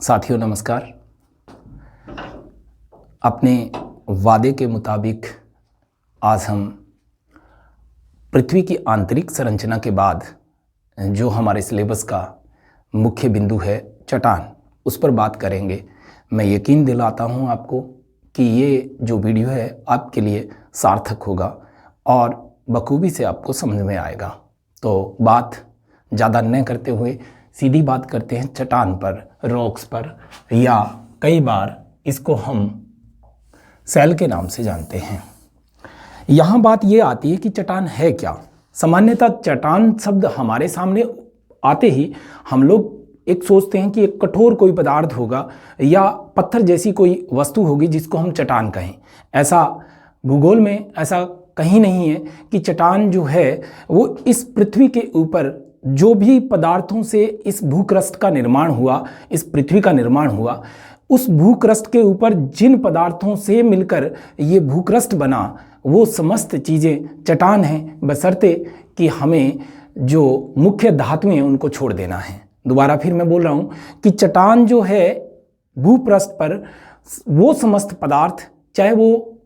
साथियों नमस्कार। अपने वादे के मुताबिक आज हम पृथ्वी की आंतरिक संरचना के बाद जो हमारे सिलेबस का मुख्य बिंदु है चट्टान, उस पर बात करेंगे। मैं यकीन दिलाता हूं आपको कि ये जो वीडियो है आपके लिए सार्थक होगा और बखूबी से आपको समझ में आएगा। तो बात ज़्यादा न करते हुए सीधी बात करते हैं चट्टान पर, रॉक्स पर, या कई बार इसको हम सेल के नाम से जानते हैं। यहाँ बात ये आती है कि चट्टान है क्या। सामान्यतः चट्टान शब्द हमारे सामने आते ही हम लोग एक सोचते हैं कि एक कठोर कोई पदार्थ होगा या पत्थर जैसी कोई वस्तु होगी जिसको हम चट्टान कहें। ऐसा भूगोल में ऐसा कहीं नहीं है कि चट्टान जो है वो इस पृथ्वी के ऊपर जो भी पदार्थों से इस भूक्रस्ट का निर्माण हुआ, इस पृथ्वी का निर्माण हुआ, उस भूक्रस्ट के ऊपर जिन पदार्थों से मिलकर ये भूक्रस्ट बना वो समस्त चीज़ें चट्टान हैं, बशर्ते कि हमें जो मुख्य धातुएं हैं उनको छोड़ देना है। दोबारा फिर मैं बोल रहा हूँ कि चट्टान जो है भूपृष्ठ पर वो समस्त पदार्थ, चाहे वो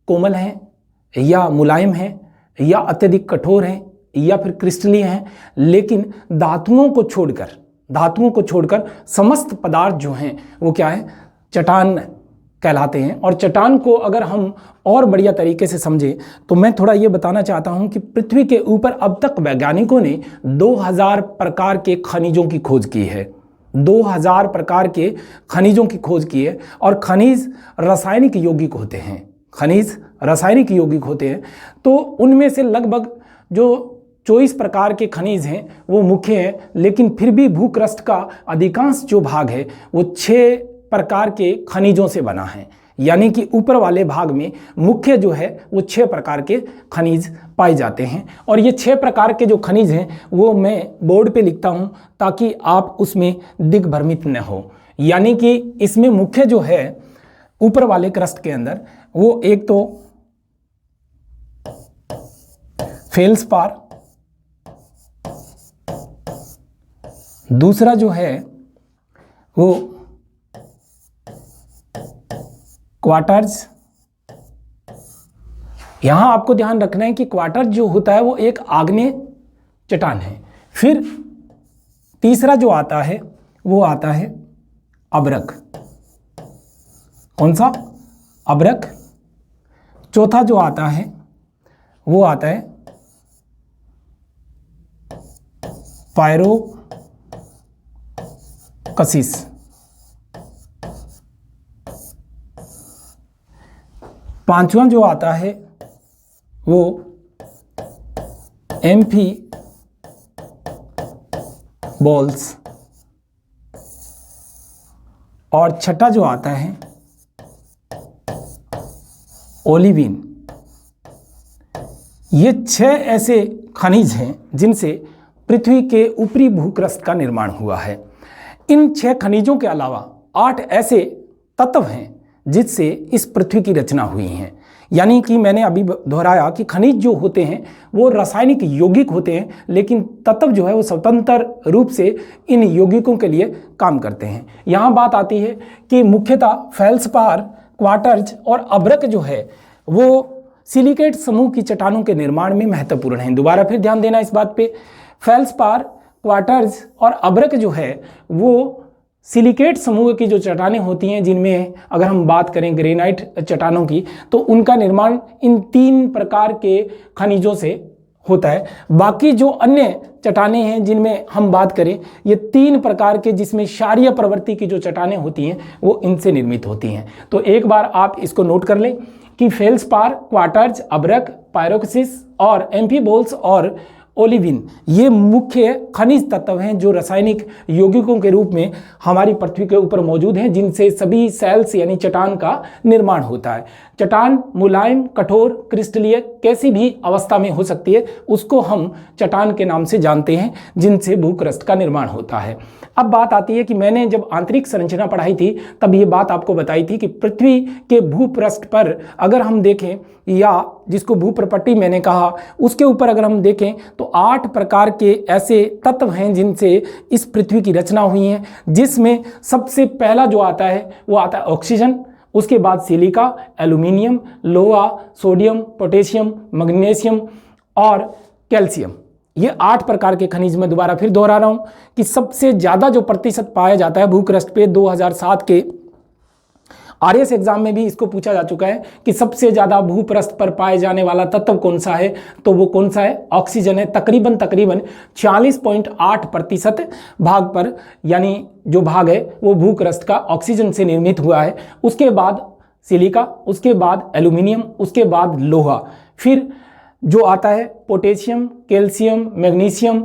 कोमल हैं या मुलायम हैं या अत्यधिक कठोर हैं या फिर क्रिस्टलीय हैं, लेकिन धातुओं को छोड़कर समस्त पदार्थ जो हैं वो क्या है, चट्टान कहलाते हैं। और चट्टान को अगर हम और बढ़िया तरीके से समझें तो मैं थोड़ा ये बताना चाहता हूं कि पृथ्वी के ऊपर अब तक वैज्ञानिकों ने 2000 प्रकार के खनिजों की खोज की है। 2000 प्रकार के खनिजों की खोज की है और खनिज रासायनिक यौगिक होते हैं। तो उनमें से लगभग जो 24 प्रकार के खनिज हैं वो मुख्य हैं, लेकिन फिर भी भूक्रस्ट का अधिकांश जो भाग है वो 6 प्रकार के खनिजों से बना है। यानी कि ऊपर वाले भाग में मुख्य जो है वो 6 प्रकार के खनिज पाए जाते हैं। और ये 6 प्रकार के जो खनिज हैं वो मैं बोर्ड पे लिखता हूँ ताकि आप उसमें दिग्भ्रमित न हो। यानी कि इसमें मुख्य जो है ऊपर वाले क्रस्ट के अंदर वो एक तो फेल्सपार, दूसरा जो है वो क्वार्टर्ज। यहां आपको ध्यान रखना है कि क्वार्टर्ज जो होता है वो एक आग्नेय चट्टान है। फिर तीसरा जो आता है वो आता है अब्रक। कौन सा? अब्रक। चौथा जो आता है वो आता है पायरोकसिस। पांचवा जो आता है वो एम्फीबोल्स। और छठा जो आता है ओलिविन। ये 6 ऐसे खनिज हैं जिनसे पृथ्वी के ऊपरी भूक्रस्ट का निर्माण हुआ है। इन 6 खनिजों के अलावा 8 ऐसे तत्व हैं जिससे इस पृथ्वी की रचना हुई है। यानी कि मैंने अभी दोहराया कि खनिज जो होते हैं वो रासायनिक यौगिक होते हैं, लेकिन तत्व जो है वो स्वतंत्र रूप से इन यौगिकों के लिए काम करते हैं। यहाँ बात आती है कि मुख्यतः फेल्सपार, क्वार्टर्ज और अब्रक जो है वो सिलिकेट समूह की चट्टानों के निर्माण में महत्वपूर्ण हैं। दोबारा फिर ध्यान देना इस बात पे। फेल्सपार, क्वार्टर्ज और अब्रक जो है वो सिलिकेट समूह की जो चट्टानें होती हैं, जिनमें अगर हम बात करें ग्रेनाइट चट्टानों की, तो उनका निर्माण इन 3 प्रकार के खनिजों से होता है। बाकी जो अन्य चट्टानें हैं जिनमें हम बात करें, ये 3 प्रकार के, जिसमें क्षारीय प्रवृत्ति की जो चट्टानें होती हैं वो इनसे निर्मित होती हैं। तो एक बार आप इसको नोट कर लें कि फेल्सपार, क्वार्टर्ज, अब्रक, पायरोकसिस और एम्फीबोल्स और ओलिविन ये मुख्य खनिज तत्व हैं जो रासायनिक यौगिकों के रूप में हमारी पृथ्वी के ऊपर मौजूद हैं, जिनसे सभी सेल्स यानी चट्टान का निर्माण होता है। चट्टान मुलायम, कठोर, क्रिस्टलीय कैसी भी अवस्था में हो सकती है, उसको हम चट्टान के नाम से जानते हैं, जिनसे भूक्रस्ट का निर्माण होता है। अब बात आती है कि मैंने जब आंतरिक संरचना पढ़ाई थी तब ये बात आपको बताई थी कि पृथ्वी के भूपृष्ठ पर अगर हम देखें, या जिसको भूप्रपट्टी मैंने कहा, उसके ऊपर अगर हम देखें तो 8 प्रकार के ऐसे तत्व हैं जिनसे इस पृथ्वी की रचना हुई है, जिसमें सबसे पहला जो आता है वो आता है ऑक्सीजन, उसके बाद सिलिका, एल्यूमिनियम, लोहा, सोडियम, पोटेशियम, मैग्नीशियम और कैल्शियम। ये 8 प्रकार के खनिज, मैं दोबारा फिर दोहरा रहा हूं कि सबसे ज्यादा जो प्रतिशत पाया जाता है भूक्रस्ट पे, 2007 के आरएस एग्जाम में भी इसको पूछा जा चुका है कि सबसे ज्यादा भूपृष्ठ पर पाए जाने वाला तत्व कौन सा है, तो वो कौन सा है, ऑक्सीजन है। तकरीबन 46.8% भाग पर, यानी जो भाग है वो भूक्रस्ट का ऑक्सीजन से निर्मित हुआ है। उसके बाद सिलिका, उसके बाद एल्यूमिनियम, उसके बाद लोहा, फिर जो आता है पोटेशियम, कैल्शियम, मैग्नीशियम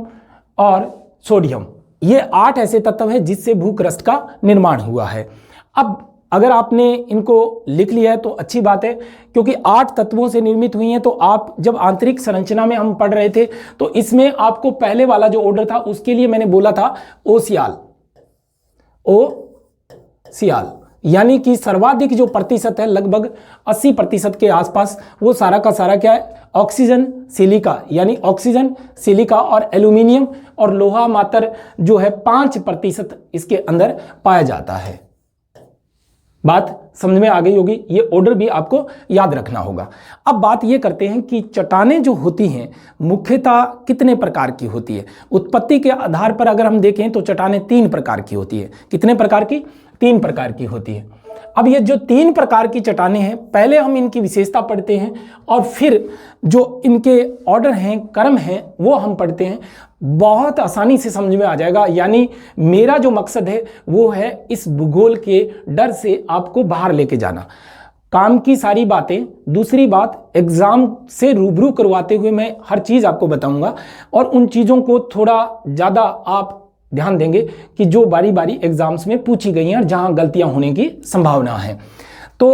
और सोडियम। ये 8 ऐसे तत्व हैं जिससे भूक्रस्ट का निर्माण हुआ है। अब अगर आपने इनको लिख लिया है तो अच्छी बात है, क्योंकि 8 तत्वों से निर्मित हुई हैं। तो आप जब आंतरिक संरचना में हम पढ़ रहे थे तो इसमें आपको पहले वाला जो ऑर्डर था उसके लिए मैंने बोला था ओसियाल, यानी कि सर्वाधिक जो प्रतिशत है, लगभग 80% के आसपास, वो सारा का सारा क्या है, ऑक्सीजन, सिलिका, यानी ऑक्सीजन, सिलिका और एल्यूमिनियम और लोहा मात्र जो है 5% इसके अंदर पाया जाता है। बात समझ में आ गई होगी, ये ऑर्डर भी आपको याद रखना होगा। अब बात ये करते हैं कि चट्टानें जो होती हैं मुख्यतः कितने प्रकार की होती है। उत्पत्ति के आधार पर अगर हम देखें तो चट्टानें 3 प्रकार की होती है। कितने प्रकार की? 3 प्रकार की होती है। अब ये जो 3 प्रकार की चट्टानें हैं, पहले हम इनकी विशेषता पढ़ते हैं और फिर जो इनके ऑर्डर हैं, क्रम हैं, वो हम पढ़ते हैं। बहुत आसानी से समझ में आ जाएगा। यानी मेरा जो मकसद है वो है इस भूगोल के डर से आपको बाहर लेके जाना, काम की सारी बातें। दूसरी बात, एग्जाम से रूबरू करवाते हुए मैं हर चीज़ आपको बताऊंगा और उन चीज़ों को थोड़ा ज़्यादा आप ध्यान देंगे कि जो बारी बारी एग्जाम्स में पूछी गई हैं और जहां गलतियां होने की संभावना है। तो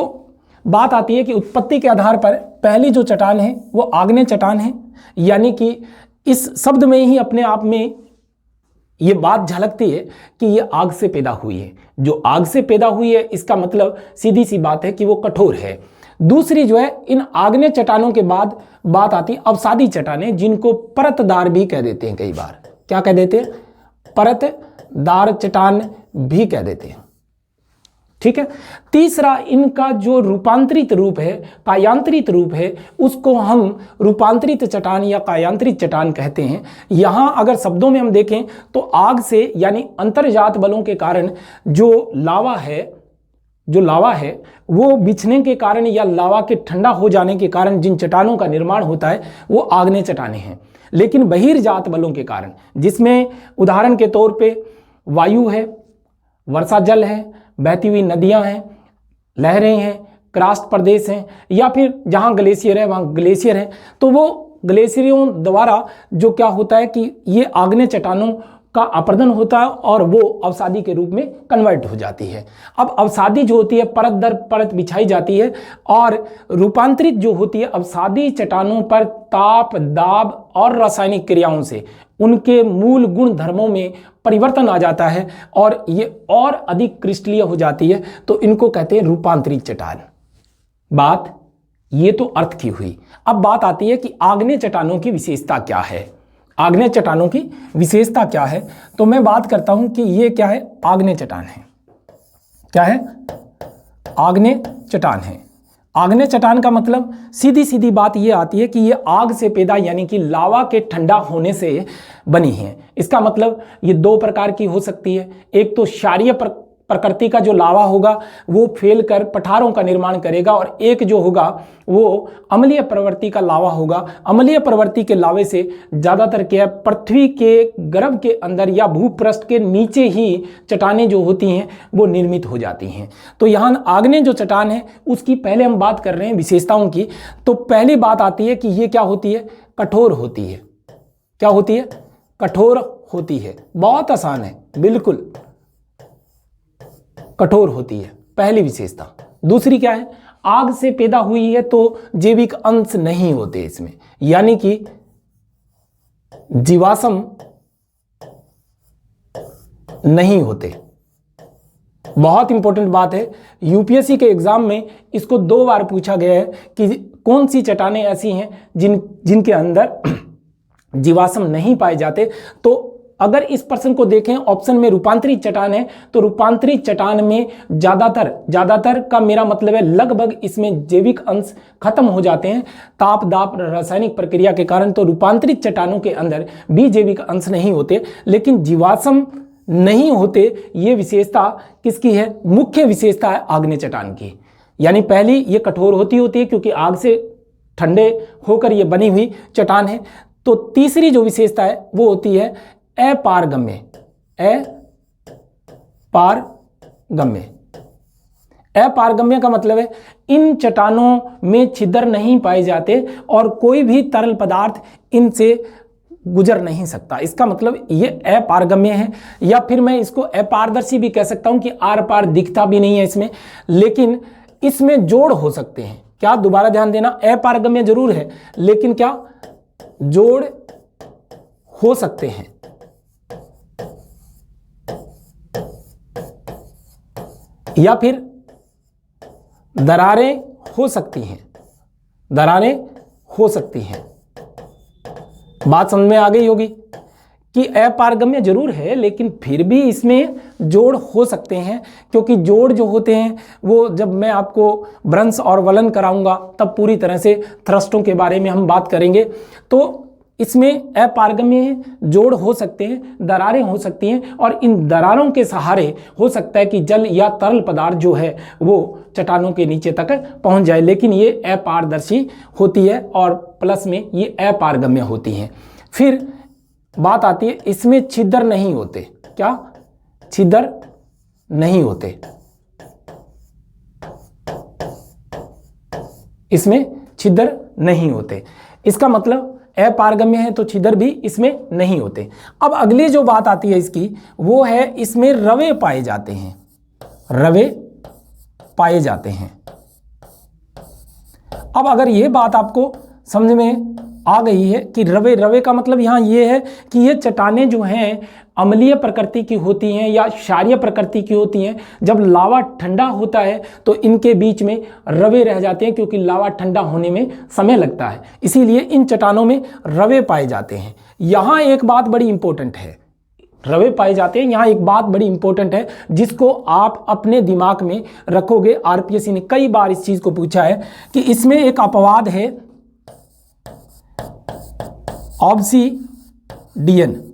बात आती है कि उत्पत्ति के आधार पर पहली जो चट्टान है वो आग्नेय चट्टान है, यानी कि इस शब्द में ही अपने आप में ये बात झलकती है कि ये आग से पैदा हुई है। जो आग से पैदा हुई है इसका मतलब सीधी सी बात है कि वो कठोर है। दूसरी जो है, इन आग्नेय चट्टानों के बाद बात आती है अवसादी चट्टानें, जिनको परतदार भी कह देते हैं। कई बार क्या कह देते हैं? परतदार चट्टान भी कह देते हैं। ठीक है। तीसरा, इनका जो रूपांतरित रूप है, कायांतरित रूप है, उसको हम रूपांतरित चट्टान या कायांतरित चट्टान कहते हैं। यहां अगर शब्दों में हम देखें तो आग से, यानी अंतर्जात बलों के कारण जो लावा है वो बिछने के कारण या लावा के ठंडा हो जाने के कारण जिन चट्टानों का निर्माण होता है वो आग्नेय चट्टानें हैं। लेकिन बहिर्जात बलों के कारण, जिसमें उदाहरण के तौर पे वायु है, वर्षा जल है, बहती हुई नदियां हैं, लहरें हैं, क्रास्ट प्रदेश हैं, या फिर जहां ग्लेशियर है वहां ग्लेशियर है, तो वो ग्लेशियरों द्वारा जो क्या होता है कि ये आग्नेय चट्टानों का अपरदन होता है और वो अवसादी के रूप में कन्वर्ट हो जाती है। अब अवसादी जो होती है परत दर परत बिछाई जाती है, और रूपांतरित जो होती है अवसादी चट्टानों पर ताप, दाब और रासायनिक क्रियाओं से उनके मूल गुण धर्मों में परिवर्तन आ जाता है और ये और अधिक क्रिस्टलीय हो जाती है, तो इनको कहते हैं रूपांतरित चट्टान। बात ये तो अर्थ की हुई। अब बात आती है कि आग्नेय चट्टानों की विशेषता क्या है। आग्नेय चट्टानों की विशेषता क्या है, तो मैं बात करता हूं कि ये क्या है, आग्नेय चट्टान है। क्या है? आग्नेय चट्टान है। आग्नेय चट्टान का मतलब सीधी सीधी बात ये आती है कि ये आग से पैदा, यानी कि लावा के ठंडा होने से बनी है। इसका मतलब ये 2 प्रकार की हो सकती है। एक तो क्षारीय प्रकृति का जो लावा होगा वो फैल कर पठारों का निर्माण करेगा, और एक जो होगा वो अम्लीय प्रवृत्ति का लावा होगा। अम्लीय प्रवृत्ति के लावे से ज़्यादातर क्या है, पृथ्वी के गर्भ के अंदर या भूपृष्ठ के नीचे ही चट्टानें जो होती हैं वो निर्मित हो जाती हैं। तो यहाँ आग्नेय जो चट्टान है उसकी पहले हम बात कर रहे हैं विशेषताओं की। तो पहली बात आती है कि ये क्या होती है, कठोर होती है। क्या होती है? कठोर होती है। बहुत आसान है, बिल्कुल कठोर होती है, पहली विशेषता। दूसरी क्या है, आग से पैदा हुई है तो जैविक अंश नहीं होते इसमें, यानी कि जीवाश्म नहीं होते। बहुत इंपॉर्टेंट बात है, यूपीएससी के एग्जाम में इसको 2 बार पूछा गया है कि कौन सी चट्टानें ऐसी हैं जिनके अंदर जीवाश्म नहीं पाए जाते। तो अगर इस प्रश्न को देखें, ऑप्शन में रूपांतरित चट्टान है, तो रूपांतरित चट्टान में ज्यादातर का मेरा मतलब है लगभग इसमें जैविक अंश खत्म हो जाते हैं ताप दाप रासायनिक प्रक्रिया के कारण। तो रूपांतरित चट्टानों के अंदर भी जैविक अंश नहीं होते, लेकिन जीवाश्म नहीं होते। ये विशेषता किसकी है? मुख्य विशेषता है आग्नेय चट्टान की। यानी पहली ये कठोर होती है क्योंकि आग से ठंडे होकर ये बनी हुई चट्टान है। तो तीसरी जो विशेषता है वो होती है अपारगम्य। अपारगम्य का मतलब है इन चट्टानों में छिद्र नहीं पाए जाते और कोई भी तरल पदार्थ इनसे गुजर नहीं सकता। इसका मतलब ये अपारगम्य है, या फिर मैं इसको अपारदर्शी भी कह सकता हूं कि आर पार दिखता भी नहीं है इसमें, लेकिन इसमें जोड़ हो सकते हैं। क्या? दोबारा ध्यान देना, अपारगम्य जरूर है लेकिन क्या? जोड़ हो सकते हैं। या फिर दरारें हो सकती हैं। बात समझ में आ गई होगी कि अपारगम्य जरूर है लेकिन फिर भी इसमें जोड़ हो सकते हैं, क्योंकि जोड़ जो होते हैं वो जब मैं आपको भ्रंश और वलन कराऊंगा तब पूरी तरह से थ्रस्टों के बारे में हम बात करेंगे। तो इसमें अपारगम्य है, जोड़ हो सकते हैं, दरारें हो सकती हैं, और इन दरारों के सहारे हो सकता है कि जल या तरल पदार्थ जो है वो चट्टानों के नीचे तक पहुंच जाए, लेकिन ये अपारदर्शी होती है और प्लस में ये अपारगम्य होती हैं। फिर बात आती है इसमें छिद्र नहीं होते। क्या? छिद्र नहीं होते। इसमें छिद्र नहीं होते, इसका मतलब अपारगम्य है तो छिद्र भी इसमें नहीं होते। अब अगली जो बात आती है इसकी, वो है इसमें रवे पाए जाते हैं। अब अगर ये बात आपको समझ में आ गई है कि रवे का मतलब यहाँ ये है कि ये चट्टानें जो हैं अम्लीय प्रकृति की होती हैं या क्षारीय प्रकृति की होती हैं। जब लावा ठंडा होता है तो इनके बीच में रवे रह जाते हैं, क्योंकि लावा ठंडा होने में समय लगता है, इसीलिए इन चट्टानों में रवे पाए जाते हैं। यहाँ एक बात बड़ी इंपॉर्टेंट है, रवे पाए जाते हैं, यहाँ एक बात बड़ी इंपॉर्टेंट है जिसको आप अपने दिमाग में रखोगे। आरपीएससी ने कई बार इस चीज को पूछा है कि इसमें एक अपवाद है ऑब्सीडियन।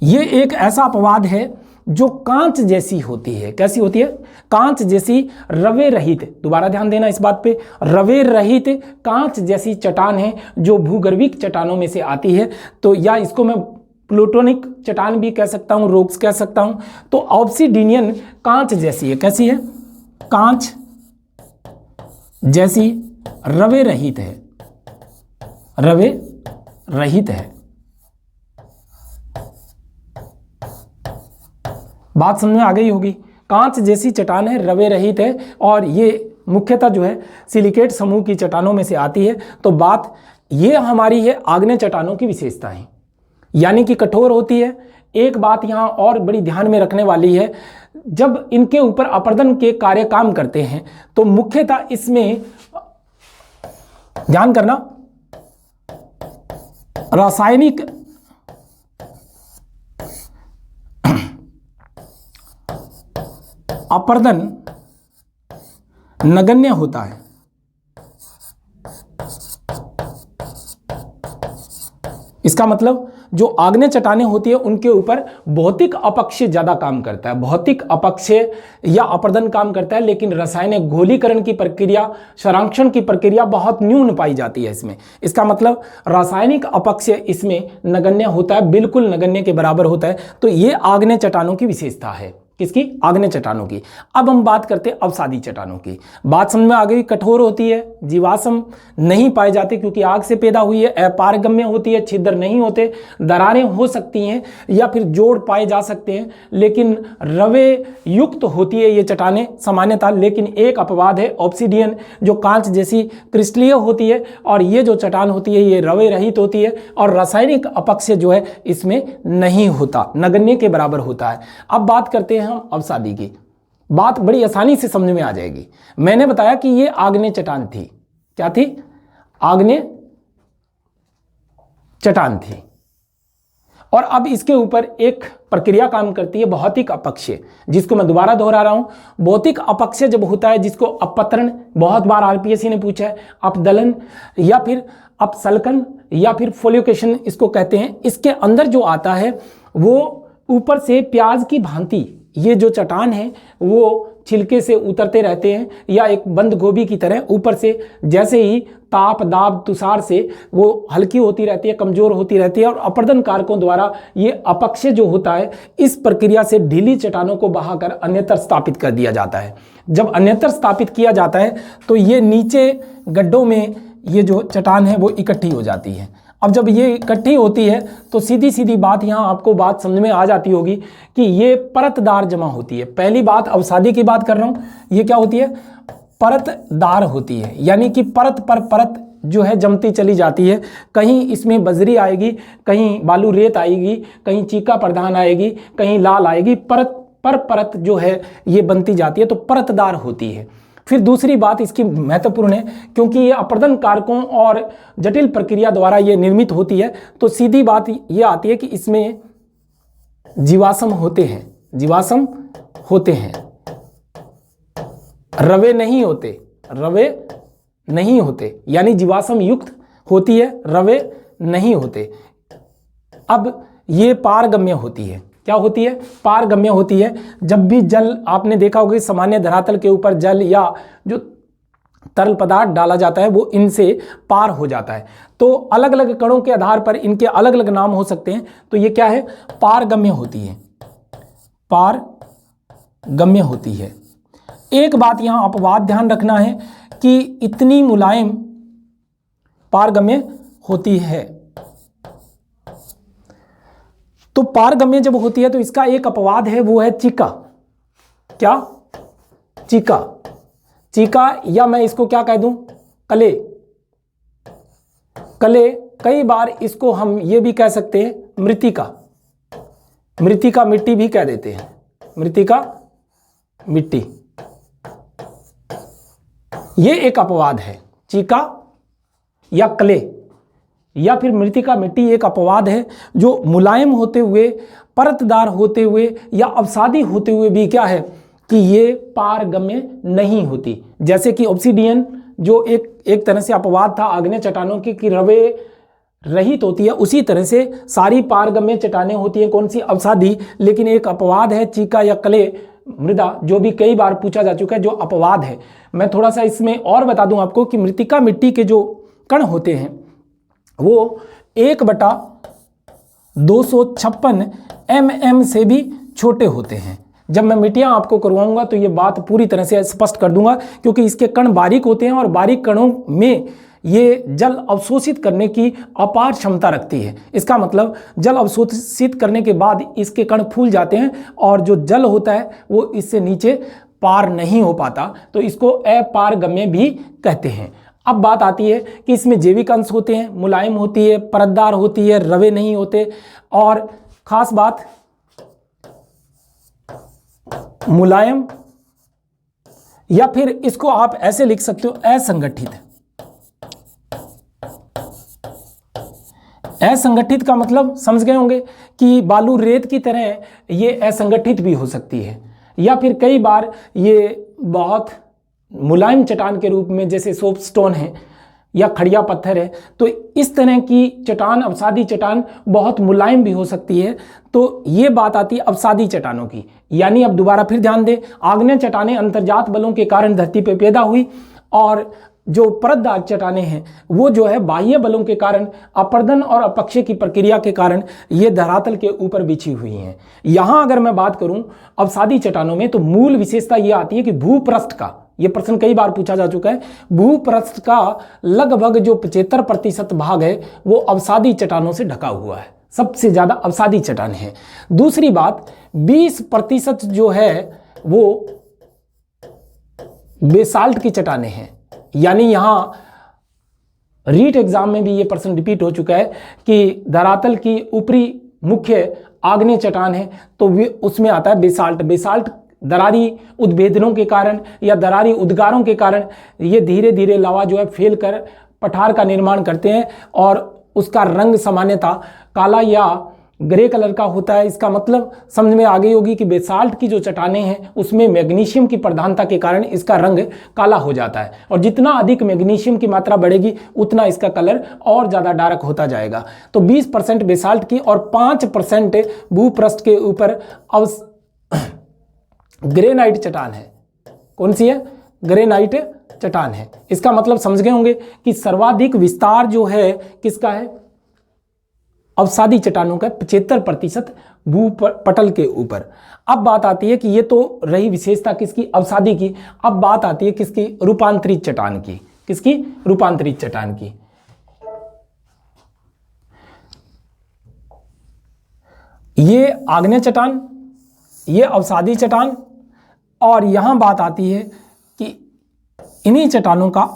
ये एक ऐसा अपवाद है जो कांच जैसी होती है। कैसी होती है? कांच जैसी, रवे रहित। दोबारा ध्यान देना इस बात पे, रवे रहित कांच जैसी चट्टान है जो भूगर्भिक चट्टानों में से आती है। तो या इसको मैं प्लूटोनिक चट्टान भी कह सकता हूं, रॉक्स कह सकता हूं। तो ऑब्सीडियन कांच जैसी है। कैसी है? कांच जैसी, रवे रहित है। बात समझ में आ गई होगी। कांच जैसी चट्टान है, रवे रहित है, और ये मुख्यतः जो है सिलिकेट समूह की चट्टानों में से आती है। तो बात ये हमारी है आग्नेय चट्टानों की विशेषताएं, यानी कि कठोर होती है। एक बात यहाँ और बड़ी ध्यान में रखने वाली है, जब इनके ऊपर अपरदन के कार्य काम करते हैं तो मुख्यतः इसमें ध्यान करना, रासायनिक अपरदन नगण्य होता है। इसका मतलब जो आग्नेय चट्टानें होती है उनके ऊपर भौतिक अपक्षय ज्यादा काम करता है, भौतिक अपक्षय या अपरदन काम करता है, लेकिन रासायनिक घोलीकरण की प्रक्रिया, संरक्षण की प्रक्रिया बहुत न्यून पाई जाती है इसमें। इसका मतलब रासायनिक अपक्षय इसमें नगण्य होता है, बिल्कुल नगण्य के बराबर होता है। तो ये आग्नेय चट्टानों की विशेषता है। किसकी? आग्नेय चट्टानों की। अब हम बात करते हैं अवसादी चट्टानों की। बात समझ में आ गई? कठोर होती है, जीवाश्म नहीं पाए जाते क्योंकि आग से पैदा हुई है, अपारगम्य होती है, छिद्र नहीं होते, दरारें हो सकती हैं या फिर जोड़ पाए जा सकते हैं, लेकिन रवे युक्त होती है ये चट्टानें सामान्यतः। लेकिन एक अपवाद है ऑब्सीडियन, जो कांच जैसी क्रिस्टलीय होती है, और ये जो चट्टान होती है ये रवे रहित होती है और रासायनिक अपक्षय जो है इसमें नहीं होता, नगण्य के बराबर होता है। अब बात करते हैं हम अवसादी की। बात बड़ी आसानी से समझ में आ जाएगी। मैंने बताया कि ये आग्नेय चट्टान थी। क्या थी? आग्नेय चट्टान थी। और अब इसके ऊपर एक प्रक्रिया काम करती है, भौतिक अपक्षय, जिसको मैं दोबारा दोहरा रहा हूं। भौतिक अपक्षय जब होता है, जिसको अपतरण, बहुत बार आरपीएससी ने पूछा है, अपदलन या फिर अपसल्कन या फिर फोलिकेशन इसको कहते हैं। इसके अंदर जो आता है वो ऊपर से प्याज की भांति ये जो चट्टान है वो छिलके से उतरते रहते हैं, या एक बंद गोभी की तरह ऊपर से जैसे ही ताप दाब तुषार से वो हल्की होती रहती है, कमजोर होती रहती है, और अपरदन कारकों द्वारा ये अपक्षय जो होता है, इस प्रक्रिया से ढीली चट्टानों को बहाकर अन्यत्र स्थापित कर दिया जाता है। जब अन्यत्र स्थापित किया जाता है तो ये नीचे गड्ढों में ये जो चट्टान है वो इकट्ठी हो जाती है। अब जब ये इकट्ठी होती है तो सीधी सीधी बात यहाँ आपको बात समझ में आ जाती होगी कि ये परतदार जमा होती है। पहली बात अवसादी की बात कर रहा हूँ, ये क्या होती है? परतदार होती है, यानी कि परत पर परत जो है जमती चली जाती है। कहीं इसमें बजरी आएगी, कहीं बालू रेत आएगी, कहीं चीका प्रधान आएगी, कहीं लाल आएगी, परत पर परत जो है ये बनती जाती है, तो परतदार होती है। फिर दूसरी बात इसकी महत्वपूर्ण है, क्योंकि ये अपरदन कारकों और जटिल प्रक्रिया द्वारा ये निर्मित होती है, तो सीधी बात ये आती है कि इसमें जीवाश्म होते हैं, जीवाश्म होते हैं, रवे नहीं होते, रवे नहीं होते, यानी जीवाश्म युक्त होती है, रवे नहीं होते। अब ये पारगम्य होती है। क्या होती है? पारगम्य होती है। जब भी जल, आपने देखा होगा सामान्य धरातल के ऊपर जल या जो तरल पदार्थ डाला जाता है वो इनसे पार हो जाता है, तो अलग अलग कणों के आधार पर इनके अलग अलग नाम हो सकते हैं। तो ये क्या है? पारगम्य होती है, पारगम्य होती है। एक बात यहां अपवाद ध्यान रखना है कि इतनी मुलायम पारगम्य होती है। तो पारगम्य जब होती है तो इसका एक अपवाद है, वो है चीका। क्या? चीका। चीका, या मैं इसको क्या कह दूं? कले। कले, कई बार इसको हम ये भी कह सकते हैं मृत्तिका। मृत्तिका मिट्टी भी कह देते हैं, मृत्तिका मिट्टी। ये एक अपवाद है, चीका या क्ले या फिर मृत्तिका मिट्टी एक अपवाद है, जो मुलायम होते हुए, परतदार होते हुए या अवसादी होते हुए भी क्या है कि ये पारगम्य नहीं होती। जैसे कि ऑब्सीडियन जो एक तरह से अपवाद था आग्नेय चट्टानों की कि रवे रहित होती है, उसी तरह से सारी पारगम्य चट्टानें होती हैं कौन सी? अवसादी। लेकिन एक अपवाद है चीका या क्ले मृदा, जो भी कई बार पूछा जा चुका है, जो अपवाद है। मैं थोड़ा सा इसमें और बता दूं आपको कि मृत्तिका मिट्टी के जो कण होते हैं वो 1/256 mm से भी छोटे होते हैं। जब मैं मिट्टियां आपको करवाऊंगा तो ये बात पूरी तरह से स्पष्ट कर दूंगा, क्योंकि इसके कण बारीक होते हैं और बारीक कणों में ये जल अवशोषित करने की अपार क्षमता रखती है। इसका मतलब जल अवशोषित करने के बाद इसके कण फूल जाते हैं और जो जल होता है वो इससे नीचे पार नहीं हो पाता, तो इसको अपारगम्य भी कहते हैं। अब बात आती है कि इसमें जैविक अंश होते हैं, मुलायम होती है, परतदार होती है, रवे नहीं होते, और खास बात मुलायम, या फिर इसको आप ऐसे लिख सकते हो असंगठित। असंगठित का मतलब समझ गए होंगे कि बालू रेत की तरह ये असंगठित भी हो सकती है, या फिर कई बार ये बहुत मुलायम चट्टान के रूप में, जैसे सोप स्टोन है या खड़िया पत्थर है, तो इस तरह की चट्टान, अवसादी चट्टान बहुत मुलायम भी हो सकती है। तो ये बात आती है अवसादी चट्टानों की। यानी अब दोबारा फिर ध्यान दें, आग्नेय चट्टानें अंतर्जात बलों के कारण धरती पर पैदा हुई और जो परतदार चट्टानें हैं वो जो है बाह्य बलों के कारण, अपर्दन और अपक्षय की प्रक्रिया के कारण ये धरातल के ऊपर बिछी हुई हैं। यहां अगर मैं बात करूं अवसादी चट्टानों में, तो मूल विशेषता ये आती है कि भूपृष्ठ का, ये प्रश्न कई बार पूछा जा चुका है, भूपृष्ठ का लगभग जो 75% भाग है वो अवसादी चट्टानों से ढका हुआ है। सबसे ज्यादा अवसादी चट्टानें हैं। दूसरी बात, 20% जो है वो बेसाल्ट की चट्टानें हैं। यानी यहां रीट एग्जाम में भी ये प्रश्न रिपीट हो चुका है कि धरातल की ऊपरी मुख्य आग्नेय चट्टान है, तो उसमें आता है बेसाल्ट। बेसाल्ट दरारी उद्भेदनों के कारण या दरारी उद्गारों के कारण ये धीरे धीरे लावा जो है फैल कर पठार का निर्माण करते हैं और उसका रंग सामान्यतः काला या ग्रे कलर का होता है। इसका मतलब समझ में आ गई होगी कि बेसाल्ट की जो चट्टानें हैं उसमें मैग्नीशियम की प्रधानता के कारण इसका रंग काला हो जाता है, और जितना अधिक मैग्नीशियम की मात्रा बढ़ेगी उतना इसका कलर और ज़्यादा डार्क होता जाएगा। तो 20% बेसाल्ट की और 5% भूपृष्ठ के ऊपर ग्रेनाइट चट्टान है। कौन सी है? ग्रेनाइट चट्टान है। इसका मतलब समझ गए होंगे कि सर्वाधिक विस्तार जो है किसका है? अवसादी चट्टानों का 75% भूपटल के ऊपर। अब बात आती है कि ये तो रही विशेषता किसकी? अवसादी की। अब बात आती है किसकी? रूपांतरित चट्टान की। किसकी? रूपांतरित चट्टान की। ये आग्नेय चट्टान, ये अवसादी चट्टान, और यहां बात आती है कि इन्हीं चट्टानों का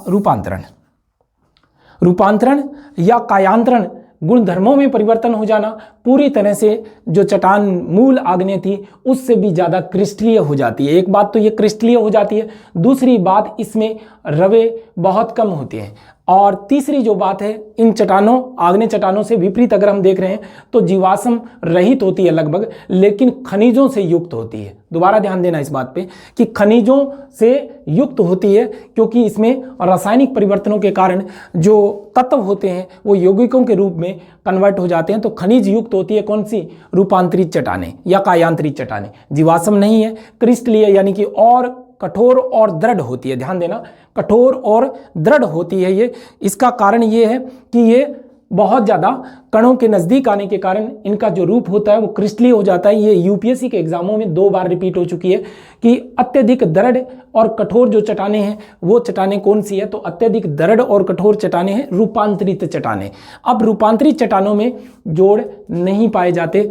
रूपांतरण या कायांतरण, गुणधर्मों में परिवर्तन हो जाना, पूरी तरह से जो चट्टान मूल आग्नेय थी उससे भी ज़्यादा क्रिस्टलीय हो जाती है। एक बात तो ये क्रिस्टलीय हो जाती है, दूसरी बात इसमें रवे बहुत कम होते हैं, और तीसरी जो बात है इन चट्टानों, आग्नेय चट्टानों से विपरीत अगर हम देख रहे हैं तो जीवाश्म रहित होती है लगभग, लेकिन खनिजों से युक्त होती है। दोबारा ध्यान देना इस बात पे कि खनिजों से युक्त होती है, क्योंकि इसमें रासायनिक परिवर्तनों के कारण जो तत्व होते हैं वो यौगिकों के रूप में कन्वर्ट हो जाते हैं। तो खनिज युक्त होती है कौन सी? रूपांतरित चट्टानें या कायांतरित चट्टानें। जीवाश्म नहीं है, क्रिस्टलीय यानी कि और कठोर और दृढ़ होती है। ध्यान देना, कठोर और दृढ़ होती है ये। इसका कारण ये है कि ये बहुत ज़्यादा कणों के नज़दीक आने के कारण इनका जो रूप होता है वो क्रिस्टलीय हो जाता है। ये यूपीएससी के एग्जामों में 2 बार रिपीट हो चुकी है कि अत्यधिक दृढ़ और कठोर जो चट्टानें हैं वो चट्टानें कौन सी है? तो अत्यधिक दृढ़ और कठोर चट्टानें हैं रूपांतरित चट्टानें। अब रूपांतरित चट्टानों में जोड़ नहीं पाए जाते,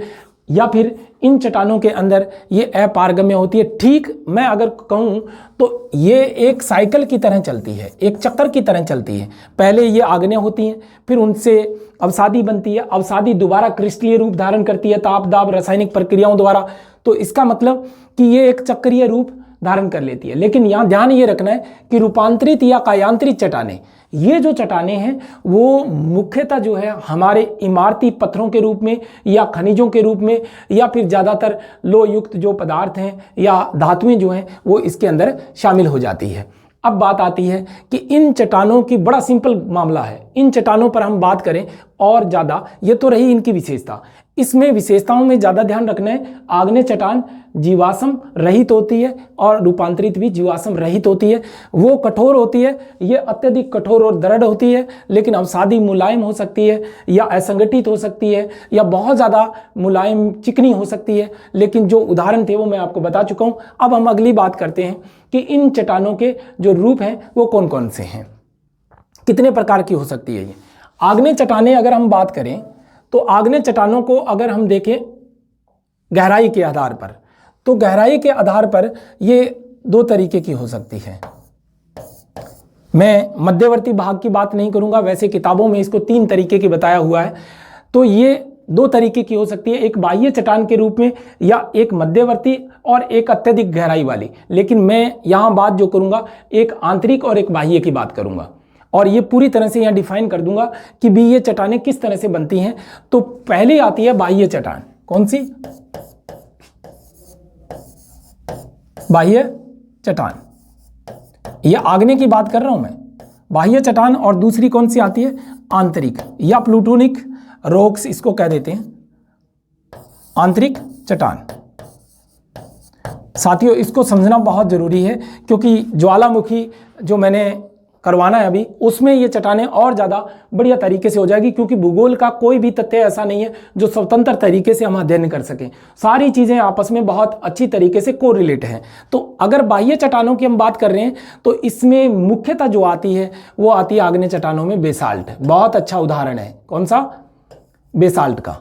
या फिर इन चट्टानों के अंदर ये अपारगम्य होती है। ठीक मैं अगर कहूँ तो ये एक साइकिल की तरह चलती है, एक चक्कर की तरह चलती है। पहले ये आग्नेय होती हैं, फिर उनसे अवसादी बनती है, अवसादी दोबारा क्रिस्टलीय रूप धारण करती है ताप दाब रासायनिक प्रक्रियाओं द्वारा। तो इसका मतलब कि ये एक चक्रीय रूप धारण कर लेती है। लेकिन यहाँ ध्यान ये रखना है कि रूपांतरित या कायांतरित चट्टानें, ये जो चट्टानें हैं वो मुख्यतः जो है हमारे इमारती पत्थरों के रूप में या खनिजों के रूप में या फिर ज़्यादातर लोह युक्त जो पदार्थ हैं या धातुएं जो हैं वो इसके अंदर शामिल हो जाती है। अब बात आती है कि इन चट्टानों की, बड़ा सिंपल मामला है, इन चट्टानों पर हम बात करें और ज़्यादा, ये तो रही इनकी विशेषता। इसमें विशेषताओं में ज़्यादा ध्यान रखना है, आग्नेय चट्टान जीवाश्म रहित होती है और रूपांतरित भी जीवाश्म रहित होती है। वो कठोर होती है, ये अत्यधिक कठोर और दृढ़ होती है, लेकिन अवसादी मुलायम हो सकती है या असंगठित हो सकती है या बहुत ज़्यादा मुलायम चिकनी हो सकती है। लेकिन जो उदाहरण थे वो मैं आपको बता चुका हूँ। अब हम अगली बात करते हैं कि इन चट्टानों के जो रूप हैं वो कौन कौन से हैं, कितने प्रकार की हो सकती है ये। आग्नेय चट्टानें अगर हम बात करें तो आग्नेय चट्टानों को अगर हम देखें गहराई के आधार पर, तो गहराई के आधार पर ये 2 तरीके की हो सकती है। मैं मध्यवर्ती भाग की बात नहीं करूंगा, वैसे किताबों में इसको 3 तरीके की बताया हुआ है। तो ये 2 तरीके की हो सकती है, एक बाह्य चट्टान के रूप में या एक मध्यवर्ती और एक अत्यधिक गहराई वाली। लेकिन मैं यहाँ बात जो करूंगा एक आंतरिक और एक बाह्य की बात करूंगा, और ये पूरी तरह से यहाँ डिफाइन कर दूंगा कि भी ये चट्टानें किस तरह से बनती हैं। तो पहले आती है बाह्य चट्टान। कौन सी? बाह्य चट्टान। यह आग्नेय की बात कर रहा हूं मैं, बाह्य चट्टान। और दूसरी कौन सी आती है? आंतरिक या प्लूटोनिक रॉक्स इसको कह देते हैं, आंतरिक चट्टान। साथियों इसको समझना बहुत जरूरी है, क्योंकि ज्वालामुखी जो मैंने करवाना है अभी, उसमें ये चट्टानें और ज़्यादा बढ़िया तरीके से हो जाएगी, क्योंकि भूगोल का कोई भी तथ्य ऐसा नहीं है जो स्वतंत्र तरीके से हम अध्ययन कर सकें। सारी चीज़ें आपस में बहुत अच्छी तरीके से कोरिलेट हैं। तो अगर बाह्य चट्टानों की हम बात कर रहे हैं तो इसमें मुख्यतः जो आती है वो आती है आग्नेय चट्टानों में बेसाल्ट। बहुत अच्छा उदाहरण है कौन सा? बेसाल्ट का।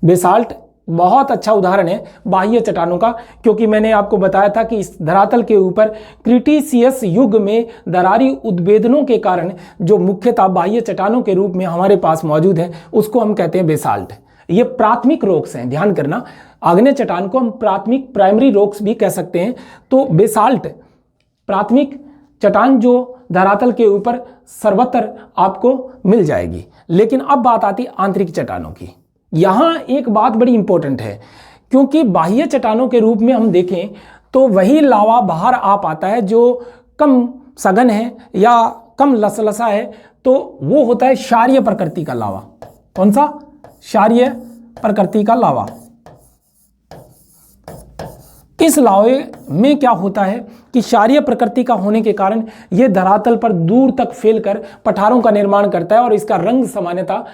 बेसाल्ट बहुत अच्छा उदाहरण है बाह्य चट्टानों का, क्योंकि मैंने आपको बताया था कि इस धरातल के ऊपर क्रिटिशियस युग में दरारी उद्भेदनों के कारण जो मुख्यतः बाह्य चट्टानों के रूप में हमारे पास मौजूद है उसको हम कहते हैं बेसाल्ट। ये प्राथमिक रॉक्स हैं, ध्यान करना, आग्नेय चट्टान को हम प्राथमिक प्राइमरी रॉक्स भी कह सकते हैं। तो बेसाल्ट प्राथमिक चट्टान जो धरातल के ऊपर सर्वत्र आपको मिल जाएगी। लेकिन अब बात आती है आंतरिक चट्टानों की। यहाँ एक बात बड़ी इंपॉर्टेंट है, क्योंकि बाह्य चट्टानों के रूप में हम देखें तो वही लावा बाहर आ पाता है जो कम सघन है या कम लसलसा है, तो वो होता है क्षारीय प्रकृति का लावा। कौन सा? क्षारीय प्रकृति का लावा। इस लावे में क्या होता है कि क्षारीय प्रकृति का होने के कारण यह धरातल पर दूर तक फैलकर पठारों का निर्माण करता है, और इसका रंग सामान्यतः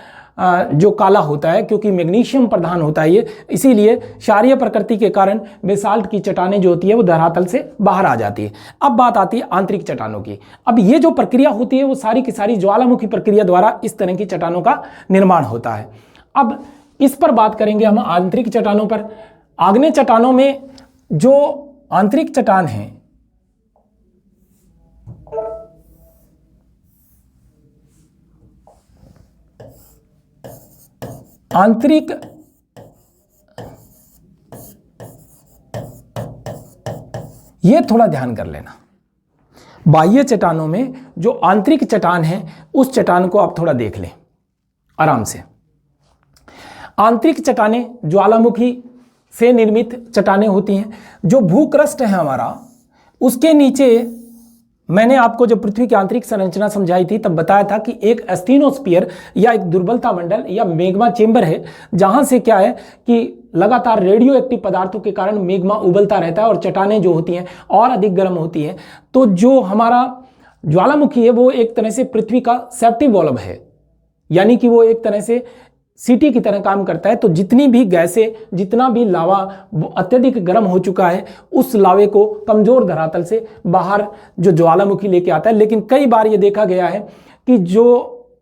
जो काला होता है, क्योंकि मैग्नीशियम प्रधान होता है ये, इसीलिए क्षारीय प्रकृति के कारण बेसाल्ट की चट्टानें जो होती है वो धरातल से बाहर आ जाती है। अब बात आती है आंतरिक चट्टानों की। अब ये जो प्रक्रिया होती है वो सारी की सारी ज्वालामुखी प्रक्रिया द्वारा इस तरह की चट्टानों का निर्माण होता है। अब इस पर बात करेंगे हम आंतरिक चट्टानों पर। आग्नेय चट्टानों में जो आंतरिक चट्टान है, आंतरिक ये थोड़ा ध्यान कर लेना। बाह्य चट्टानों में जो आंतरिक चट्टान है उस चट्टान को आप थोड़ा देख लें आराम से। आंतरिक चट्टानें ज्वालामुखी से निर्मित चट्टानें होती हैं। जो भूक्रस्ट है हमारा, उसके नीचे मैंने आपको जब पृथ्वी की आंतरिक संरचना समझाई थी तब बताया था कि एक एस्थेनोस्फीयर या एक दुर्बलता मंडल या मैग्मा चेंबर है, जहां से क्या है कि लगातार रेडियो एक्टिव पदार्थों के कारण मैग्मा उबलता रहता है और चट्टानें जो होती हैं और अधिक गर्म होती हैं। तो जो हमारा ज्वालामुखी है वो एक तरह से पृथ्वी का सेफ्टी वॉल्व है, यानी कि वो एक तरह से सीटी की तरह काम करता है। तो जितनी भी गैसें, जितना भी लावा अत्यधिक गर्म हो चुका है, उस लावे को कमजोर धरातल से बाहर जो ज्वालामुखी लेके आता है। लेकिन कई बार ये देखा गया है कि जो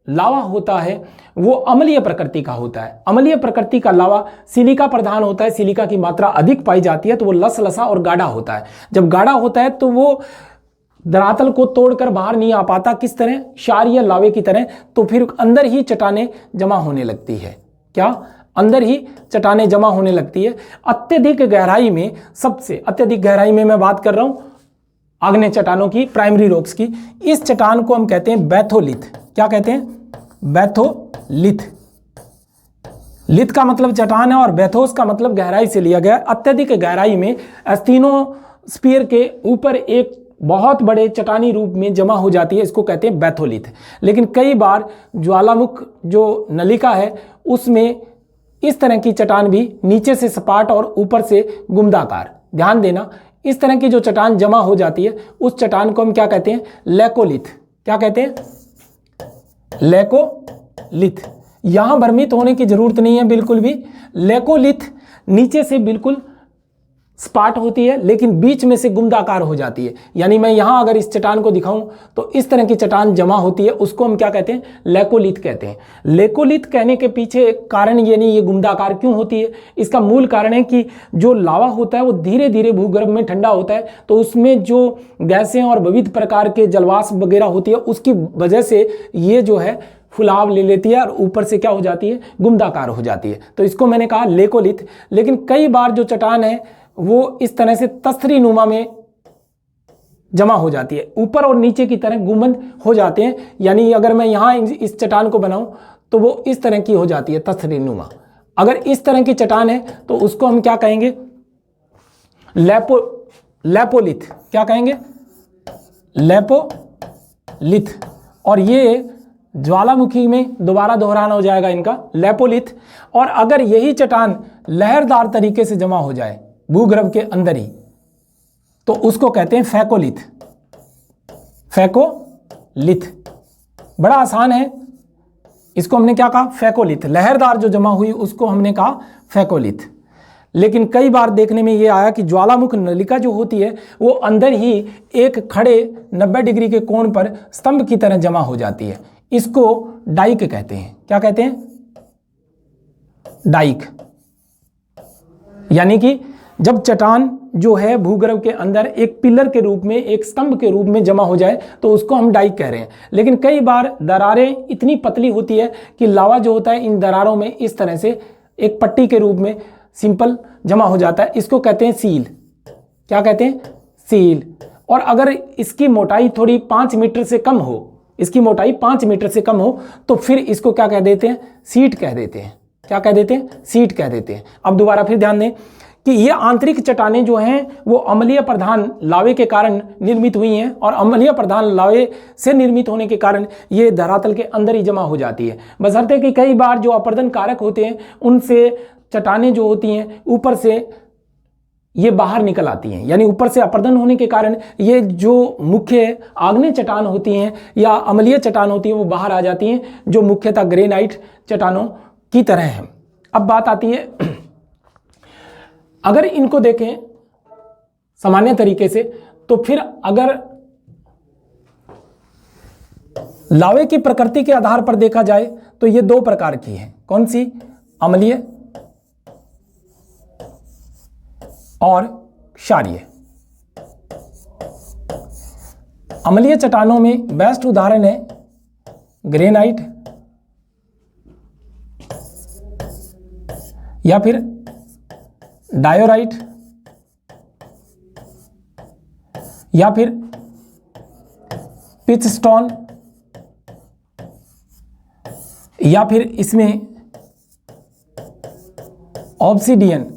लावा होता है वो अम्लीय प्रकृति का होता है। अम्लीय प्रकृति का लावा सिलिका प्रधान होता है, सिलिका की मात्रा अधिक पाई जाती है, तो वो लसलसा और गाढ़ा होता है। जब गाढ़ा होता है तो वो धरातल को तोड़कर बाहर नहीं आ पाता, किस तरह? क्षारीय लावे की तरह। तो फिर अंदर ही चट्टानें जमा होने लगती है। क्या? अंदर ही चट्टानें जमा होने लगती है। अत्यधिक गहराई में, सबसे अत्यधिक गहराई में मैं बात कर रहा हूं आग्नेय चट्टानों की, प्राइमरी रॉक्स की। इस चट्टान को हम कहते हैं बैथोलिथ। क्या कहते हैं? बैथोलिथ। लिथ का मतलब चट्टान है और बैथोस का मतलब गहराई से लिया गया। अत्यधिक गहराई में एस्थेनोस्फीयर के ऊपर एक बहुत बड़े चट्टानी रूप में जमा हो जाती है, इसको कहते हैं बैथोलिथ। लेकिन कई बार ज्वालामुख जो नलिका है उसमें इस तरह की चट्टान भी नीचे से सपाट और ऊपर से गुम्बदाकार। ध्यान देना, इस तरह की जो चट्टान जमा हो जाती है उस चट्टान को हम क्या कहते हैं? लैकोलिथ। क्या कहते हैं? लैकोलिथ। यहां भ्रमित होने की जरूरत नहीं है बिल्कुल भी। लैकोलिथ नीचे से बिल्कुल स्पाट होती है लेकिन बीच में से गुम्बदाकार हो जाती है। यानी मैं यहां अगर इस चट्टान को दिखाऊं तो इस तरह की चट्टान जमा होती है, उसको हम क्या कहते हैं? लैकोलिथ कहते हैं। लैकोलिथ कहने के पीछे कारण ये नहीं, ये गुम्बदाकार क्यों होती है, इसका मूल कारण है कि जो लावा होता है वो धीरे धीरे भूगर्भ में ठंडा होता है, तो उसमें जो गैसें और विविध प्रकार के जलवाष्प वगैरह होती है उसकी वजह से ये जो है फुलाव ले लेती है और ऊपर से क्या हो जाती है? गुम्बदाकार हो जाती है। तो इसको मैंने कहा लैकोलिथ। लेकिन कई बार जो चट्टान है वो इस तरह से तस्तरी नुमा में जमा हो जाती है, ऊपर और नीचे की तरह गुंबद हो जाते हैं। यानी अगर मैं यहाँ इस चट्टान को बनाऊं तो वो इस तरह की हो जाती है तस्तरी नुमा। अगर इस तरह की चट्टान है तो उसको हम क्या कहेंगे? लैपोलिथ। क्या कहेंगे? लैपोलिथ। और ये ज्वालामुखी में दोबारा दोहराना हो जाएगा इनका, लैपोलिथ। और अगर यही चट्टान लहरदार तरीके से जमा हो जाए भूगर्भ के अंदर ही तो उसको कहते हैं फैकोलिथ। फैकोलिथ। बड़ा आसान है, इसको हमने क्या कहा, फैकोलिथ। लहरदार जो जमा हुई उसको हमने कहा फैकोलिथ। लेकिन कई बार देखने में ये आया कि ज्वालामुख नलिका जो होती है वो अंदर ही एक खड़े 90 डिग्री के कोण पर स्तंभ की तरह जमा हो जाती है। इसको डाइक कहते हैं। क्या कहते हैं? डाइक। यानी कि जब चट्टान जो है भूगर्भ के अंदर एक पिलर के रूप में, एक स्तंभ के रूप में जमा हो जाए तो उसको हम डाइक कह रहे हैं। लेकिन कई बार दरारें इतनी पतली होती है कि लावा जो होता है इन दरारों में इस तरह से एक पट्टी के रूप में सिंपल जमा हो जाता है। इसको कहते हैं सील। क्या कहते हैं? सील। और अगर इसकी मोटाई थोड़ी 5 मीटर से कम हो, इसकी मोटाई 5 मीटर से कम हो, तो फिर इसको क्या कह देते हैं? सीट कह देते हैं। क्या कह देते हैं? सीट कह देते हैं। अब दोबारा फिर ध्यान दें कि ये आंतरिक चट्टानें जो हैं वो अम्लीय प्रधान लावे के कारण निर्मित हुई हैं, और अम्लीय प्रधान लावे से निर्मित होने के कारण ये धरातल के अंदर ही जमा हो जाती है। बशर्ते कि कई बार जो अपरदन कारक होते हैं उनसे चट्टानें जो होती हैं ऊपर से ये बाहर निकल आती हैं, यानी ऊपर से अपरदन होने के कारण ये जो मुख्य आग्नेय चट्टान होती हैं या अम्लीय चट्टान होती हैं वो बाहर आ जाती हैं, जो मुख्यतः ग्रेनाइट चट्टानों की तरह हैं। अब बात आती है, अगर इनको देखें सामान्य तरीके से, तो फिर अगर लावे की प्रकृति के आधार पर देखा जाए तो ये 2 प्रकार की है। कौन सी? अम्लीय और क्षारीय। अम्लीय चट्टानों में बेस्ट उदाहरण है ग्रेनाइट या फिर डायोराइट या फिर पिचस्टोन या फिर इसमें ऑब्सिडियन।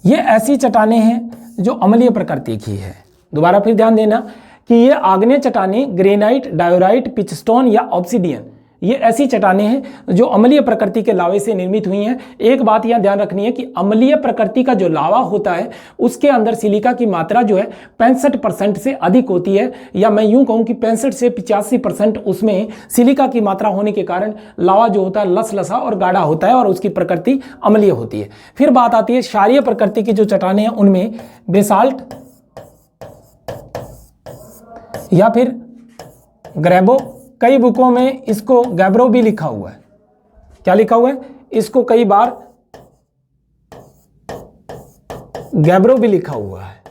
ये ऐसी चट्टानें हैं जो अम्लीय प्रकृति की है। दोबारा फिर ध्यान देना कि ये आग्नेय चट्टानें ग्रेनाइट, डायोराइट, पिचस्टोन या ऑब्सिडियन, ये ऐसी चट्टानें हैं जो अम्लीय प्रकृति के लावे से निर्मित हुई हैं। एक बात यह ध्यान रखनी है कि अम्लीय प्रकृति का जो लावा होता है उसके अंदर सिलिका की मात्रा जो है 65% से अधिक होती है, या मैं यूं कहूं कि 65 से 85% उसमें सिलिका की मात्रा होने के कारण लावा जो होता है लसलसा और गाढ़ा होता है और उसकी प्रकृति अम्लीय होती है। फिर बात आती है क्षारीय प्रकृति की जो चट्टानें हैं उनमें बेसाल्ट या फिर ग्रेबो। कई बुकों में इसको गैब्रो भी लिखा हुआ है। क्या लिखा हुआ है? इसको कई बार गैब्रो भी लिखा हुआ है।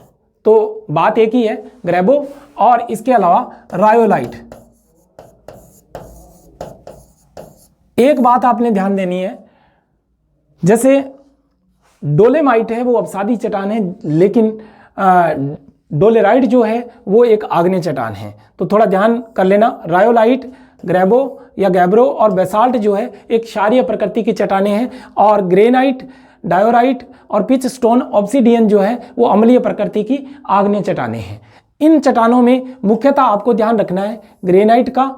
तो बात एक ही है, ग्रेबो और इसके अलावा रायोलाइट। एक बात आपने ध्यान देनी है, जैसे डोलेमाइट है वो अवसादी चट्टान है, लेकिन डोलेराइट जो है वो एक आग्नेय चट्टान है। तो थोड़ा ध्यान कर लेना, रायोलाइट, ग्रेबो या गैब्रो और बेसाल्ट जो है एक क्षारीय प्रकृति की चट्टानें हैं, और ग्रेनाइट, डायोराइट और पिच स्टोन, ऑब्सिडियन जो है वो अम्लीय प्रकृति की आग्नेय चट्टानें हैं। इन चट्टानों में मुख्यतः आपको ध्यान रखना है ग्रेनाइट का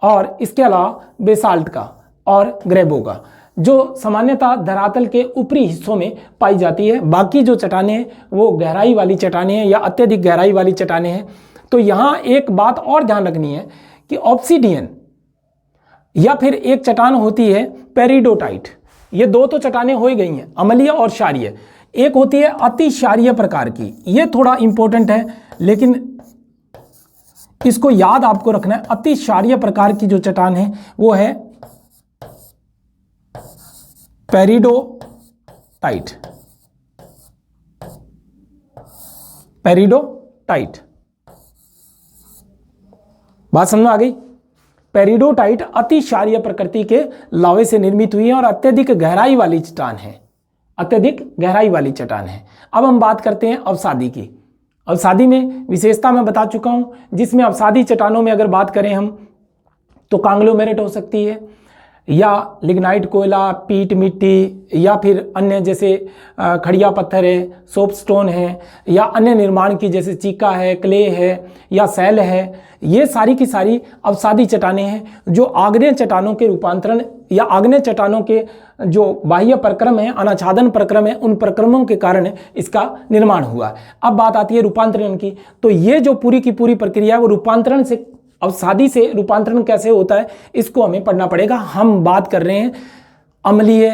और इसके अलावा बेसाल्ट का और ग्रेबो का, जो सामान्यतः धरातल के ऊपरी हिस्सों में पाई जाती है। बाकी जो चट्टानें हैं वो गहराई वाली चट्टानें हैं या अत्यधिक गहराई वाली चट्टानें हैं। तो यहाँ एक बात और ध्यान रखनी है कि ऑब्सिडियन या फिर एक चट्टान होती है पेरिडोटाइट। ये 2 तो चट्टानें हो ही गई हैं, अम्लीय और क्षारीय। एक होती है अति क्षारीय प्रकार की, ये थोड़ा इंपॉर्टेंट है लेकिन इसको याद आपको रखना है। अति क्षारीय प्रकार की जो चट्टान है वो है पेरिडोटाइट। पेरिडोटाइट, बात समझ में आ गई? पेरिडोटाइट अति क्षारीय प्रकृति के लावे से निर्मित हुई है और अत्यधिक गहराई वाली चट्टान है, अत्यधिक गहराई वाली चट्टान है। अब हम बात करते हैं अवसादी की। अवसादी में विशेषता मैं बता चुका हूं, जिसमें अवसादी चट्टानों में अगर बात करें हम तो कांग्लोमेरेट हो सकती है, या लिग्नाइट कोयला, पीट मिट्टी, या फिर अन्य जैसे खड़िया पत्थर है, सोपस्टोन है, या अन्य निर्माण की जैसे चीका है, क्ले है या सैल है, ये सारी की सारी अवसादी चट्टानें हैं जो आग्नेय चट्टानों के रूपांतरण या आग्नेय चट्टानों के जो बाह्य प्रक्रम है, अनाच्छादन प्रक्रम है, उन प्रक्रमों के कारण इसका निर्माण हुआ। अब बात आती है रूपांतरण की। तो ये जो पूरी की पूरी प्रक्रिया है वो रूपांतरण से, अवसादी से रूपांतरण कैसे होता है इसको हमें पढ़ना पड़ेगा। हम बात कर रहे हैं अम्लीय,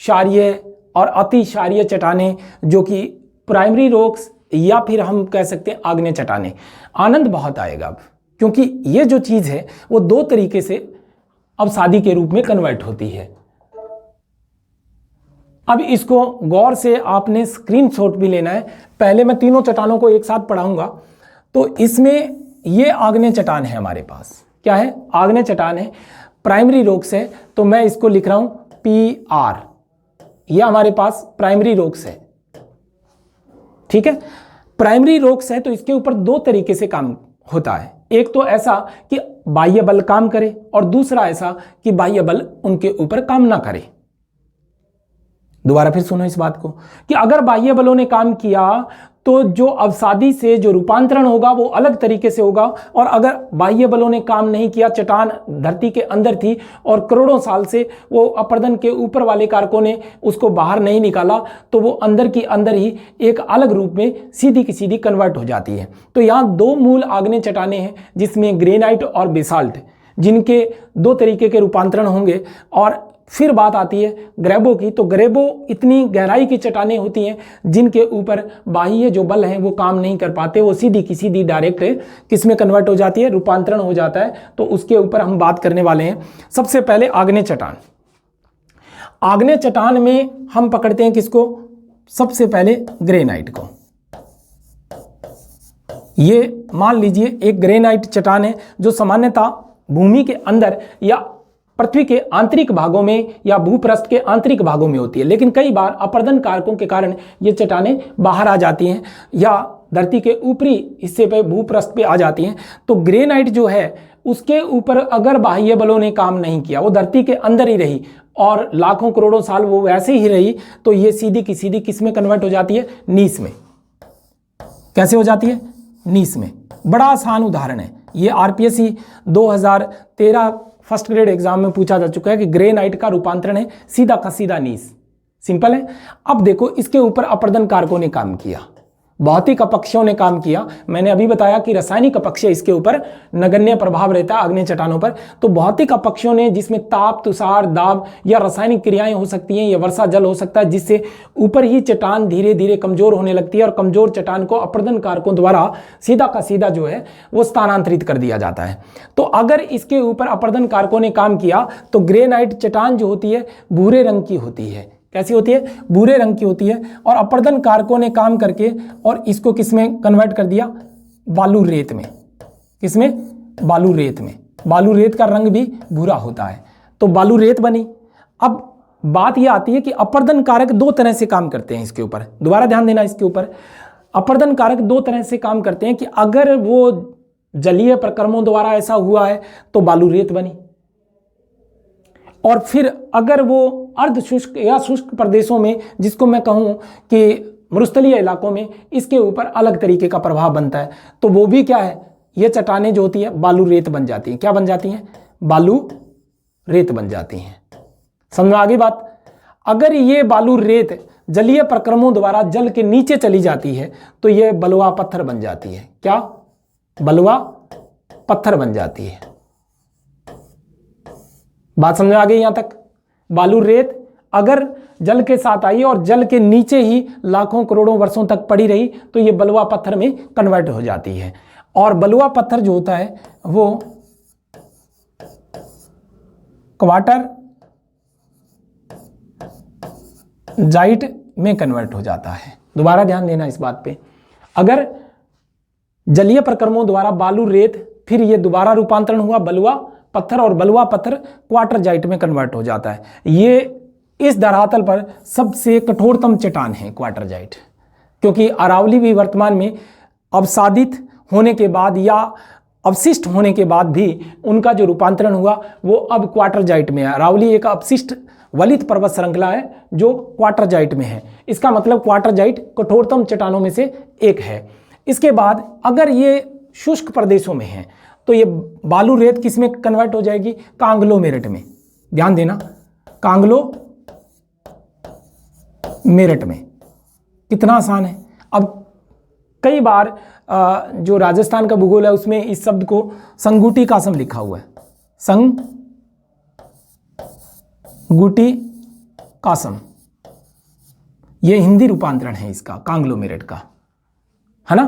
क्षारीय और अति क्षारीय चट्टानें, जो कि प्राइमरी रॉक्स या फिर हम कह सकते हैं आग्नेय चट्टानें। आनंद बहुत आएगा अब, क्योंकि ये जो चीज है वो दो तरीके से अवसादी के रूप में कन्वर्ट होती है। अब इसको गौर से आपने स्क्रीनशॉट भी लेना है। पहले मैं तीनों चट्टानों को एक साथ पढ़ाऊंगा। तो इसमें ये आग्नेय चट्टान है, हमारे पास क्या है, आग्नेय चट्टान है, प्राइमरी रॉक्स है। तो मैं इसको लिख रहा हूं PR, ये हमारे पास प्राइमरी रॉक्स है, ठीक है। प्राइमरी रॉक्स है तो इसके ऊपर दो तरीके से काम होता है। एक तो ऐसा कि बाह्य बल काम करे, और दूसरा ऐसा कि बाह्य बल उनके ऊपर काम ना करे। दोबारा फिर सुनो इस बात को कि अगर बाह्य बलों ने काम किया तो जो अवसादी से जो रूपांतरण होगा वो अलग तरीके से होगा, और अगर बाह्य बलों ने काम नहीं किया, चट्टान धरती के अंदर थी और करोड़ों साल से वो अपर्दन के ऊपर वाले कारकों ने उसको बाहर नहीं निकाला, तो वो अंदर की अंदर ही एक अलग रूप में सीधी की सीधी कन्वर्ट हो जाती है। तो यहाँ दो मूल आग्नेय चट्टानें हैं, जिसमें ग्रेनाइट और बेसाल्ट, जिनके दो तरीके के रूपांतरण होंगे। और फिर बात आती है ग्रेबो की। तो ग्रेबो इतनी गहराई की चट्टानें होती हैं जिनके ऊपर बाह्य जो बल हैं वो काम नहीं कर पाते, वो सीधी की सीधी डायरेक्ट किस में कन्वर्ट हो जाती है, रूपांतरण हो जाता है। तो उसके ऊपर हम बात करने वाले हैं। सबसे पहले आग्नेय चट्टान। आग्नेय चट्टान में हम पकड़ते हैं किसको, सबसे पहले ग्रेनाइट को। ये मान लीजिए एक ग्रेनाइट चट्टान है जो सामान्यतः भूमि के अंदर या पृथ्वी के आंतरिक भागों में या भूपृष्ठ के आंतरिक भागों में होती है, लेकिन कई बार अपर्दन कारकों के कारण ये चट्टानें बाहर आ जाती हैं या धरती के ऊपरी हिस्से पे भूपृष्ठ पे आ जाती हैं। तो ग्रेनाइट जो है उसके ऊपर अगर बाह्य बलों ने काम नहीं किया, वो धरती के अंदर ही रही और लाखों करोड़ों साल वो वैसे ही रही, तो ये सीधी की सीधी किस में कन्वर्ट हो जाती है, नीस में। कैसे हो जाती है, नीस में। बड़ा आसान उदाहरण है ये, RPSC 2013 फर्स्ट ग्रेड एग्जाम में पूछा जा चुका है कि ग्रेनाइट का रूपांतरण है सीधा का सीधा नीस। सिंपल है। अब देखो इसके ऊपर अपर्दन कारकों ने काम किया, भौतिक अपक्षयों ने काम किया। मैंने अभी बताया कि रासायनिक अपक्षय इसके ऊपर नगण्य प्रभाव रहता है आग्नेय चट्टानों पर। तो भौतिक अपक्षयों ने, जिसमें ताप, तुषार, दाब या रासायनिक क्रियाएं हो सकती हैं, या वर्षा जल हो सकता है, जिससे ऊपर ही चट्टान धीरे धीरे कमजोर होने लगती है और कमजोर चट्टान को अपर्दन कारकों द्वारा सीधा का सीधा जो है वो स्थानांतरित कर दिया जाता है। तो अगर इसके ऊपर अपर्दन कारकों ने काम किया तो ग्रेनाइट चट्टान जो होती है भूरे रंग की होती है। कैसी होती है, भूरे रंग की होती है। और अपर्दन कारकों ने काम करके और इसको किसमें कन्वर्ट कर दिया, बालू रेत में। किसमें, बालू रेत में। बालू रेत का रंग भी भूरा होता है, तो बालू रेत बनी। अब बात यह आती है कि अपर्दन कारक दो तरह से काम करते हैं इसके ऊपर। दोबारा ध्यान देना इसके ऊपर, अपर्दन कारक दो तरह से काम करते हैं कि अगर वो जलीय प्रक्रमों द्वारा ऐसा हुआ है तो बालू रेत बनी, और फिर अगर वो अर्ध शुष्क या शुष्क प्रदेशों में, जिसको मैं कहूँ कि मरुस्थलीय इलाकों में, इसके ऊपर अलग तरीके का प्रभाव बनता है, तो वो भी क्या है, ये चट्टानें जो होती है बालू रेत बन जाती हैं। क्या बन जाती हैं, बालू रेत बन जाती हैं। समझ में आ गई बात। अगर ये बालू रेत जलीय प्रक्रमों द्वारा जल के नीचे चली जाती है तो ये बलुआ पत्थर बन जाती है। क्या, बलुआ पत्थर बन जाती है। बात समझ में आ गई यहां तक। बालू रेत अगर जल के साथ आई और जल के नीचे ही लाखों करोड़ों वर्षों तक पड़ी रही तो ये बलुआ पत्थर में कन्वर्ट हो जाती है। और बलुआ पत्थर जो होता है वो क्वार्टर जाइट में कन्वर्ट हो जाता है। दोबारा ध्यान देना इस बात पे। अगर जलीय प्रक्रमों द्वारा बालू रेत, फिर ये दोबारा रूपांतरण हुआ बलुआ पत्थर, और बलुआ पत्थर क्वार्टर जाइट में कन्वर्ट हो जाता है। ये इस धरातल पर सबसे कठोरतम चट्टान है क्वार्टर जाइट, क्योंकि अरावली भी वर्तमान में अवसादित होने के बाद या अवशिष्ट होने के बाद भी उनका जो रूपांतरण हुआ वो अब क्वार्टरजाइट में है। अरावली एक अपशिष्ट वलित पर्वत श्रृंखला है जो क्वार्टरजाइट में है। इसका मतलब क्वार्टरजाइट कठोरतम चट्टानों में से एक है। इसके बाद अगर ये शुष्क प्रदेशों में है तो ये बालू रेत किस में कन्वर्ट हो जाएगी? कांग्लोमेरेट में। ध्यान देना, कांग्लोमेरेट में। कितना आसान है। अब कई बार जो राजस्थान का भूगोल है उसमें इस शब्द को संगुटी कासम लिखा हुआ है, संगुटी कासम। ये हिंदी रूपांतरण है इसका, कांग्लोमेरेट का, है ना।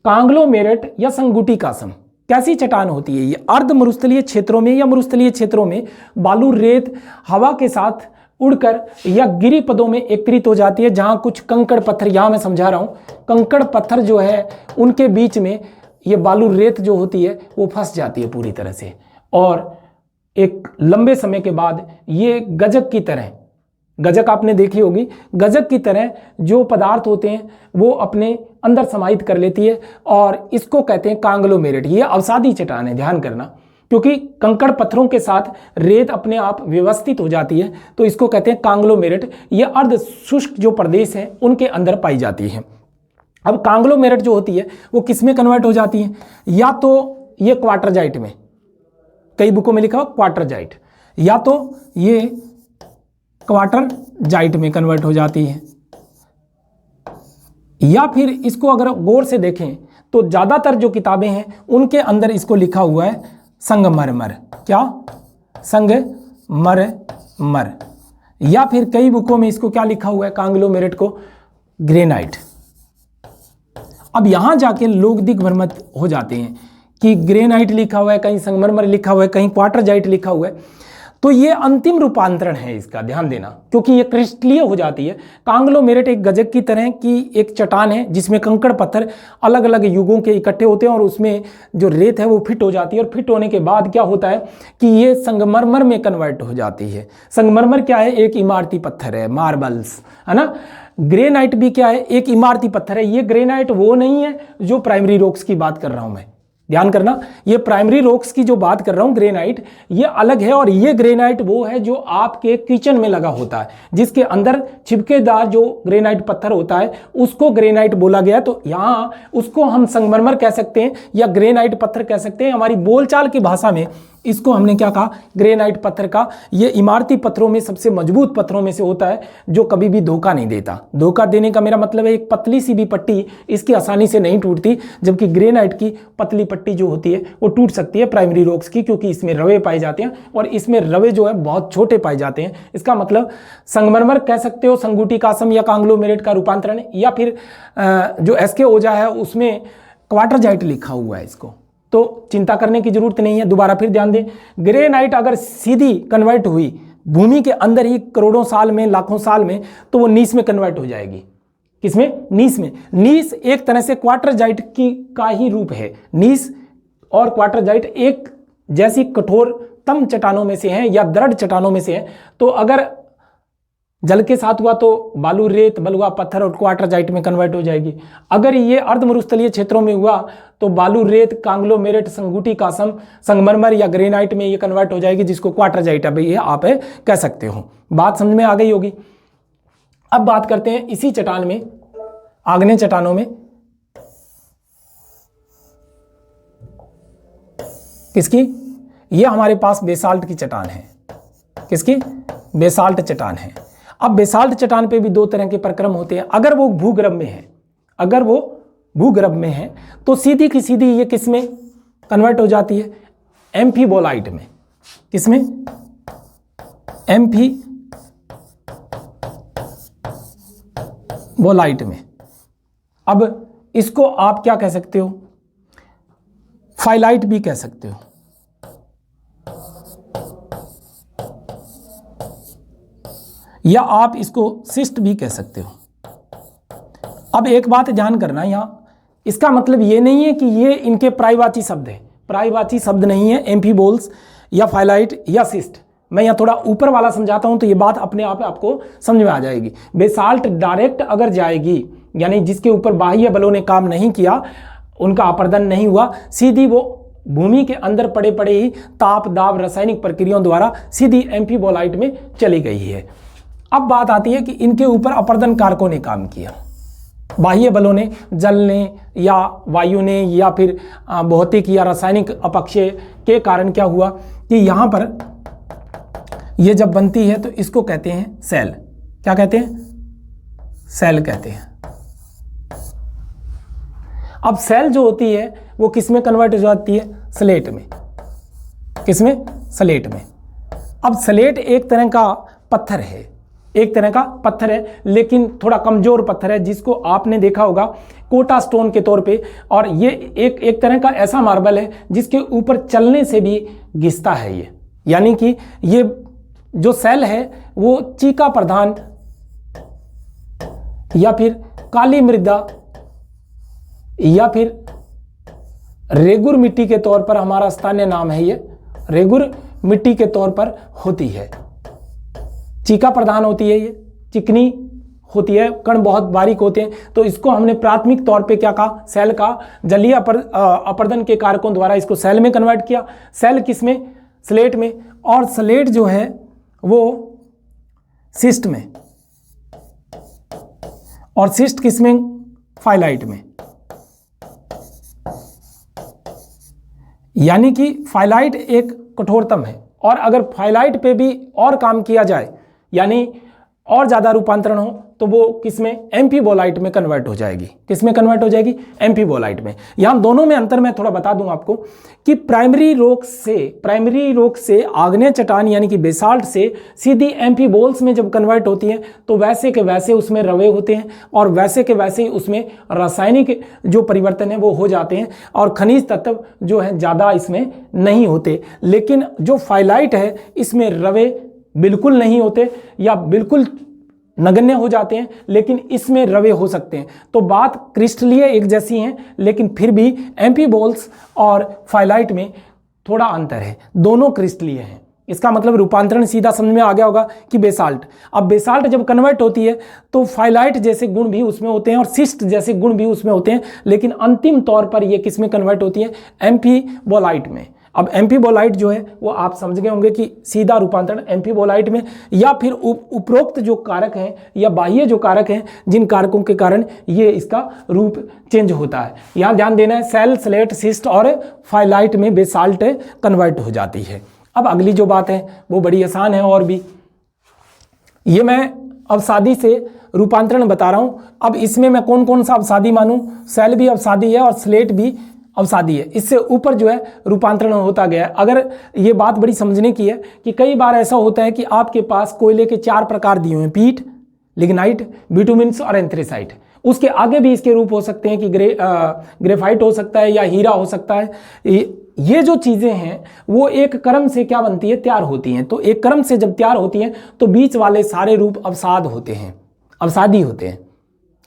कांग्लोमेरेट या संगुटी कासम कैसी चट्टान होती है? ये अर्ध मरुस्थलीय क्षेत्रों में या मरुस्थलीय क्षेत्रों में बालू रेत हवा के साथ उड़कर या गिरिपदों में एकत्रित हो जाती है, जहां कुछ कंकड़ पत्थर, यहां मैं समझा रहा हूं, कंकड़ पत्थर जो है उनके बीच में ये बालू रेत जो होती है वो फंस जाती है पूरी तरह से, और एक लंबे समय के बाद ये गजक की तरह, गजक आपने देखी होगी, गजक की तरह जो पदार्थ होते हैं वो अपने अंदर समाहित कर लेती है, और इसको कहते हैं कांग्लोमेरेट। ये अवसादी चट्टान है, ध्यान करना, क्योंकि कंकड़ पत्थरों के साथ रेत अपने आप व्यवस्थित हो जाती है, तो इसको कहते हैं कांग्लोमेरेट। ये अर्ध शुष्क जो प्रदेश हैं उनके अंदर पाई जाती है। अब कांग्लोमेरेट जो होती है वो किस में कन्वर्ट हो जाती है? या तो ये क्वार्टरजाइट में, कई बुकों में लिखा हुआ क्वार्टरजाइट, या तो ये क्वार्टरजाइट में कन्वर्ट हो जाती है, या फिर इसको अगर गौर से देखें तो ज्यादातर जो किताबें हैं उनके अंदर इसको लिखा हुआ है संगमरमर। क्या? संगमरमर। या फिर कई बुकों में इसको क्या लिखा हुआ है? कांग्लोमेरेट को ग्रेनाइट। अब यहां जाके लोग दिग्भ्रमित हो जाते हैं कि ग्रेनाइट लिखा हुआ है, कहीं संगमरमर लिखा हुआ है, कहीं क्वार्टरजाइट लिखा हुआ है। तो ये अंतिम रूपांतरण है इसका, ध्यान देना, क्योंकि ये क्रिस्टलीय हो जाती है। कांग्लोमेरेट एक गजक की तरह की एक चट्टान है जिसमें कंकड़ पत्थर अलग अलग युगों के इकट्ठे होते हैं, और उसमें जो रेत है वो फिट हो जाती है, और फिट होने के बाद क्या होता है कि ये संगमरमर में कन्वर्ट हो जाती है। संगमरमर क्या है? एक इमारती पत्थर है, मार्बल्स, है ना। ग्रेनाइट भी क्या है? एक इमारती पत्थर है। ये ग्रेनाइट वो नहीं है जो प्राइमरी रॉक्स की बात कर रहा हूं मैं, ध्यान करना। ये प्राइमरी रॉक्स की जो बात कर रहा हूं ग्रेनाइट, ये अलग है, और ये ग्रेनाइट वो है जो आपके किचन में लगा होता है, जिसके अंदर छिपकेदार जो ग्रेनाइट पत्थर होता है उसको ग्रेनाइट बोला गया। तो यहाँ उसको हम संगमरमर कह सकते हैं या ग्रेनाइट पत्थर कह सकते हैं। हमारी बोलचाल की भाषा में इसको हमने क्या कहा? ग्रेनाइट पत्थर का। ये इमारती पत्थरों में सबसे मजबूत पत्थरों में से होता है जो कभी भी धोखा नहीं देता। धोखा देने का मेरा मतलब है एक पतली सी भी पट्टी इसकी आसानी से नहीं टूटती, जबकि ग्रेनाइट की पतली पट्टी जो होती है वो टूट सकती है प्राइमरी रॉक्स की, क्योंकि इसमें रवे पाए जाते हैं, और इसमें रवे जो है बहुत छोटे पाए जाते हैं। इसका मतलब संगमरमर कह सकते हो, संगुटी कासम या कांग्लोमेरेट का रूपांतरण, या फिर जो एसके ओझा है उसमें क्वार्टरजाइट लिखा हुआ है इसको। तो चिंता करने की जरूरत नहीं है। दोबारा फिर ध्यान दें, ग्रेनाइट अगर सीधी कन्वर्ट हुई भूमि के अंदर ही करोड़ों साल में, लाखों साल में, तो वो नीस में कन्वर्ट हो जाएगी। किसमें? नीस में। नीस एक तरह से क्वार्टरजाइट की का ही रूप है। नीस और क्वार्टरजाइट एक जैसी कठोरतम चट्टानों में से हैं या दृढ़ चट्टानों में से हैं। तो अगर जल के साथ हुआ तो बालू रेत, बलुआ पत्थर और क्वार्टरजाइट में कन्वर्ट हो जाएगी। अगर ये अर्ध मरुस्थलीय क्षेत्रों में हुआ तो बालू रेत, कांग्लोमेरेट, संगुटी कासम, संगमरमर या ग्रेनाइट में ये कन्वर्ट हो जाएगी, जिसको क्वार्टरजाइट ये आप कह सकते हो। बात समझ में आ गई होगी। अब बात करते हैं इसी चट्टान में, आग्नेय चट्टानों में, किसकी? ये हमारे पास बेसाल्ट की चट्टान है। किसकी? बेसाल्ट चट्टान है। अब बेसाल्ट चट्टान पे भी दो तरह के प्रक्रम होते हैं। अगर वो भूगर्भ में है, अगर वो भूगर्भ में है तो सीधी की सीधी ये किस में कन्वर्ट हो जाती है? एम्फीबोलाइट में। किसमें? एम्फीबोलाइट में। अब इसको आप क्या कह सकते हो? फाइलाइट भी कह सकते हो। या आप इसको सिस्ट भी कह सकते हो। अब एक बात ध्यान करना, यहां इसका मतलब ये नहीं है कि ये इनके प्रायवाची शब्द है। प्रायवाची शब्द नहीं है एम्फीबोल्स या फाइलाइट या सिस्ट। मैं यहाँ थोड़ा ऊपर वाला समझाता हूं तो ये बात अपने आप आपको समझ में आ जाएगी। बेसाल्ट डायरेक्ट अगर जाएगी, यानी जिसके ऊपर बाह्य बलों ने काम नहीं किया, उनका अपर्दन नहीं हुआ, सीधी वो भूमि के अंदर पड़े पड़े ही ताप दाब रासायनिक प्रक्रियाओं द्वारा सीधी एम्फीबोलाइट में चली गई है। अब बात आती है कि इनके ऊपर अपरदन कारकों ने काम किया, बाह्य बलों ने, जल ने या वायु ने या फिर भौतिक या रासायनिक अपक्षय के कारण क्या हुआ कि यहाँ पर ये जब बनती है तो इसको कहते हैं सेल। क्या कहते हैं? सेल कहते हैं। अब सेल जो होती है वो किस में कन्वर्ट हो जाती है? स्लेट में। किस में? स्लेट में। अब स्लेट एक तरह का पत्थर है, एक तरह का पत्थर है, लेकिन थोड़ा कमजोर पत्थर है, जिसको आपने देखा होगा कोटा स्टोन के तौर पे। और ये एक तरह का ऐसा मार्बल है जिसके ऊपर चलने से भी घिसता है ये, यानी कि ये जो सेल है वो चीका प्रधान या फिर काली मृदा या फिर रेगुर मिट्टी के तौर पर, हमारा स्थानीय नाम है ये, रेगुर मिट्टी के तौर पर होती है। चीका प्रधान होती है, ये चिकनी होती है, कण बहुत बारीक होते हैं। तो इसको हमने प्राथमिक तौर पे क्या कहा? सेल का जलीय अपरदन के कारकों द्वारा इसको सेल में कन्वर्ट किया। सेल किस में? स्लेट में। और स्लेट जो है वो सिस्ट में, और सिस्ट किस में? फाइलाइट में। यानी कि फाइलाइट एक कठोरतम है, और अगर फाइलाइट पे भी और काम किया जाए, यानी और ज़्यादा रूपांतरण हो, तो वो किसमें? एम्फीबोलाइट में कन्वर्ट हो जाएगी। किसमें कन्वर्ट हो जाएगी? एम्फीबोलाइट में। यहाँ दोनों में अंतर मैं थोड़ा बता दूं आपको कि प्राइमरी रॉक से आग्नेय चट्टान यानी कि बेसाल्ट से सीधी एम्फीबोल्स में जब कन्वर्ट होती है तो वैसे के वैसे उसमें रवे होते हैं, और वैसे के वैसे ही उसमें रासायनिक जो परिवर्तन है वो हो जाते हैं, और खनिज तत्व जो है ज़्यादा इसमें नहीं होते। लेकिन जो फाइलाइट है इसमें रवे बिल्कुल नहीं होते या बिल्कुल नगण्य हो जाते हैं, लेकिन इसमें रवे हो सकते हैं। तो बात क्रिस्टलीय एक जैसी हैं, लेकिन फिर भी एम्फीबोल्स और फाइलाइट में थोड़ा अंतर है, दोनों क्रिस्टलीय हैं। इसका मतलब रूपांतरण सीधा समझ में आ गया होगा कि बेसाल्ट, अब बेसाल्ट जब कन्वर्ट होती है तो फाइलाइट जैसे गुण भी उसमें होते हैं और सिस्ट जैसे गुण भी उसमें होते हैं, लेकिन अंतिम तौर पर ये किस में कन्वर्ट होती है? एम्फीबोलाइट में। अब एम्फीबोलाइट जो है वो आप समझ गए होंगे कि सीधा रूपांतरण एम्फीबोलाइट में, या फिर उपरोक्त जो कारक हैं या बाह्य जो कारक हैं, जिन कारकों के कारण ये इसका रूप चेंज होता है। यहाँ ध्यान देना है, सेल, स्लेट, सिस्ट और फाइलाइट में बेसाल्ट कन्वर्ट हो जाती है। अब अगली जो बात है वो बड़ी आसान है, और भी ये मैं अवसादी से रूपांतरण बता रहा हूँ। अब इसमें मैं कौन कौन सा अवसादी मानूं? सेल भी अवसादी है और स्लेट भी अवसादी है। इससे ऊपर जो है रूपांतरण होता गया है। अगर ये बात बड़ी समझने की है कि कई बार ऐसा होता है कि आपके पास कोयले के 4 प्रकार दिए हुए हैं, पीट, लिग्नाइट, बिटुमिन्स और एंथ्रेसाइट। उसके आगे भी इसके रूप हो सकते हैं कि ग्रेफाइट हो सकता है या हीरा हो सकता है। ये जो चीज़ें हैं वो एक क्रम से क्या बनती है? तैयार होती हैं। तो एक क्रम से जब तैयार होती हैं तो बीच वाले सारे रूप अवसाद होते हैं, अवसादी होते हैं।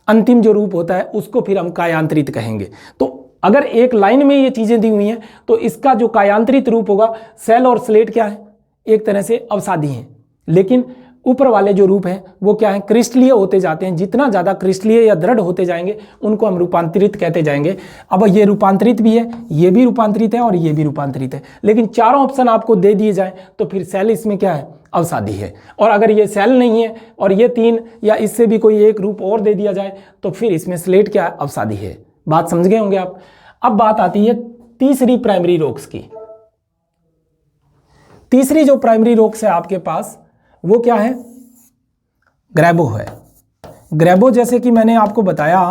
अंतिम जो रूप होता है उसको फिर हम कायांतरित कहेंगे। तो अगर एक लाइन में ये चीज़ें दी हुई हैं तो इसका जो कायांतरित रूप होगा, सेल और स्लेट क्या है? एक तरह से अवसादी हैं, लेकिन ऊपर वाले जो रूप हैं वो क्या है? क्रिस्टलीय होते जाते हैं। जितना ज़्यादा क्रिस्टलीय या दृढ़ होते जाएंगे उनको हम रूपांतरित कहते जाएंगे। अब ये रूपांतरित भी है, ये भी रूपांतरित है और ये भी रूपांतरित है, लेकिन चारों ऑप्शन आपको दे दिए जाएं तो फिर सेल इसमें क्या है? अवसादी है। और अगर ये सेल नहीं है और ये 3 या इससे भी कोई एक रूप और दे दिया जाए तो फिर इसमें स्लेट क्या है? अवसादी है। बात समझ गए होंगे आप। अब बात आती है तीसरी प्राइमरी रॉक्स की। तीसरी जो प्राइमरी रॉक्स है आपके पास वो क्या है? ग्रेबो है। ग्रेबो जैसे कि मैंने आपको बताया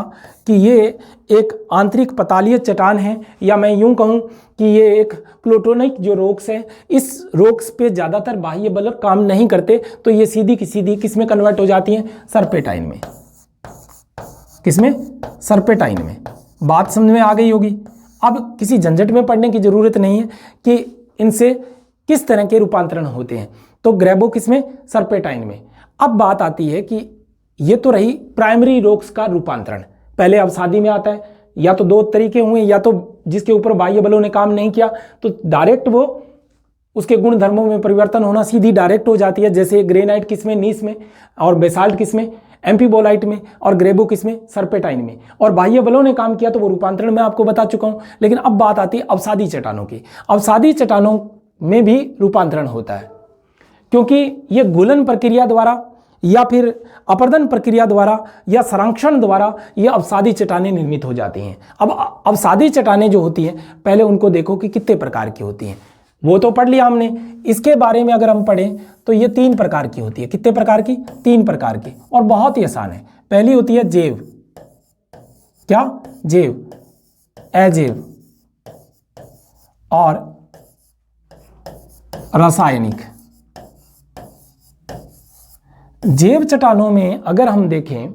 कि ये एक आंतरिक पतालीय चट्टान है, या मैं यूं कहूं कि ये एक प्लूटोनिक जो रॉक्स है। इस रॉक्स पे ज़्यादातर बाह्य बल काम नहीं करते, तो ये सीधी की सीधी किस में कन्वर्ट हो जाती हैं? सर्पेटाइन में। किसमें? सर्पेटाइन में। बात समझ में आ गई होगी। अब किसी झंझट में पड़ने की जरूरत नहीं है कि इनसे किस तरह के रूपांतरण होते हैं। तो ग्रेबो किसमें? सर्पेटाइन में। अब बात आती है कि ये तो रही प्राइमरी रॉक्स का रूपांतरण। पहले अवसादी में आता है, या तो 2 तरीके हुए, या तो जिसके ऊपर बाह्य बलों ने काम नहीं किया तो डायरेक्ट वो उसके गुण धर्मों में परिवर्तन होना सीधी डायरेक्ट हो जाती है, जैसे ग्रेनाइट किसमें? नीस में, और बेसाल्ट किसमें? एम्फीबोलाइट में, और ग्रेबो किसमें, सर्पेटाइन में। और बाह्य बलों ने काम किया तो वो रूपांतरण में आपको बता चुका हूं। लेकिन अब बात आती है अवसादी चट्टानों की। अवसादी चट्टानों में भी रूपांतरण होता है, क्योंकि ये गुलन प्रक्रिया द्वारा या फिर अपरदन प्रक्रिया द्वारा या संरक्षण द्वारा ये अवसादी चट्टानें निर्मित हो जाती हैं। अब अवसादी चट्टानें जो होती हैं, पहले उनको देखो कि कितने प्रकार की होती हैं। वो तो पढ़ लिया हमने, इसके बारे में अगर हम पढ़ें तो ये 3 प्रकार की होती है। कितने प्रकार की? 3 प्रकार की, और बहुत ही आसान है। पहली होती है जैव। क्या? जैव, अजैव और रासायनिक। जैव चट्टानों में अगर हम देखें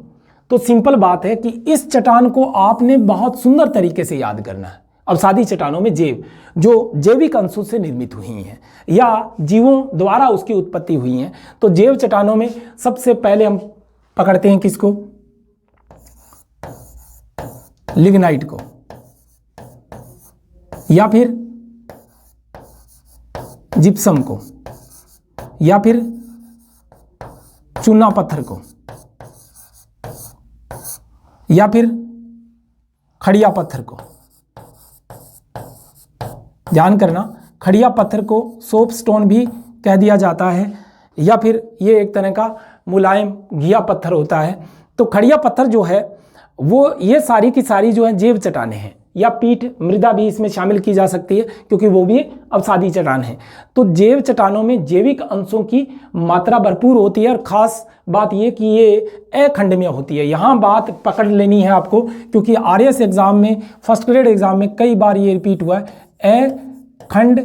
तो सिंपल बात है कि इस चट्टान को आपने बहुत सुंदर तरीके से याद करना है। अवसादी चट्टानों में जैव, जो जैविक अंशों से निर्मित हुई हैं या जीवों द्वारा उसकी उत्पत्ति हुई हैं। तो जैव चट्टानों में सबसे पहले हम पकड़ते हैं किसको? लिग्नाइट को, या फिर जिप्सम को, या फिर चूना पत्थर को, या फिर खड़िया पत्थर को। ध्यान करना, खड़िया पत्थर को सोप स्टोन भी कह दिया जाता है, या फिर ये एक तरह का मुलायम घिया पत्थर होता है। तो खड़िया पत्थर जो है वो ये सारी की सारी जो है जैव चट्टानें हैं, या पीठ मृदा भी इसमें शामिल की जा सकती है, क्योंकि वो भी अवसादी चट्टान है। तो जैव चट्टानों में जैविक अंशों की मात्रा भरपूर होती है, और ख़ास बात ये कि ये अखंडमीय होती है। यहाँ बात पकड़ लेनी है आपको, क्योंकि आरएस एग्जाम में, फर्स्ट ग्रेड एग्जाम में कई बार ये रिपीट हुआ है, अखंड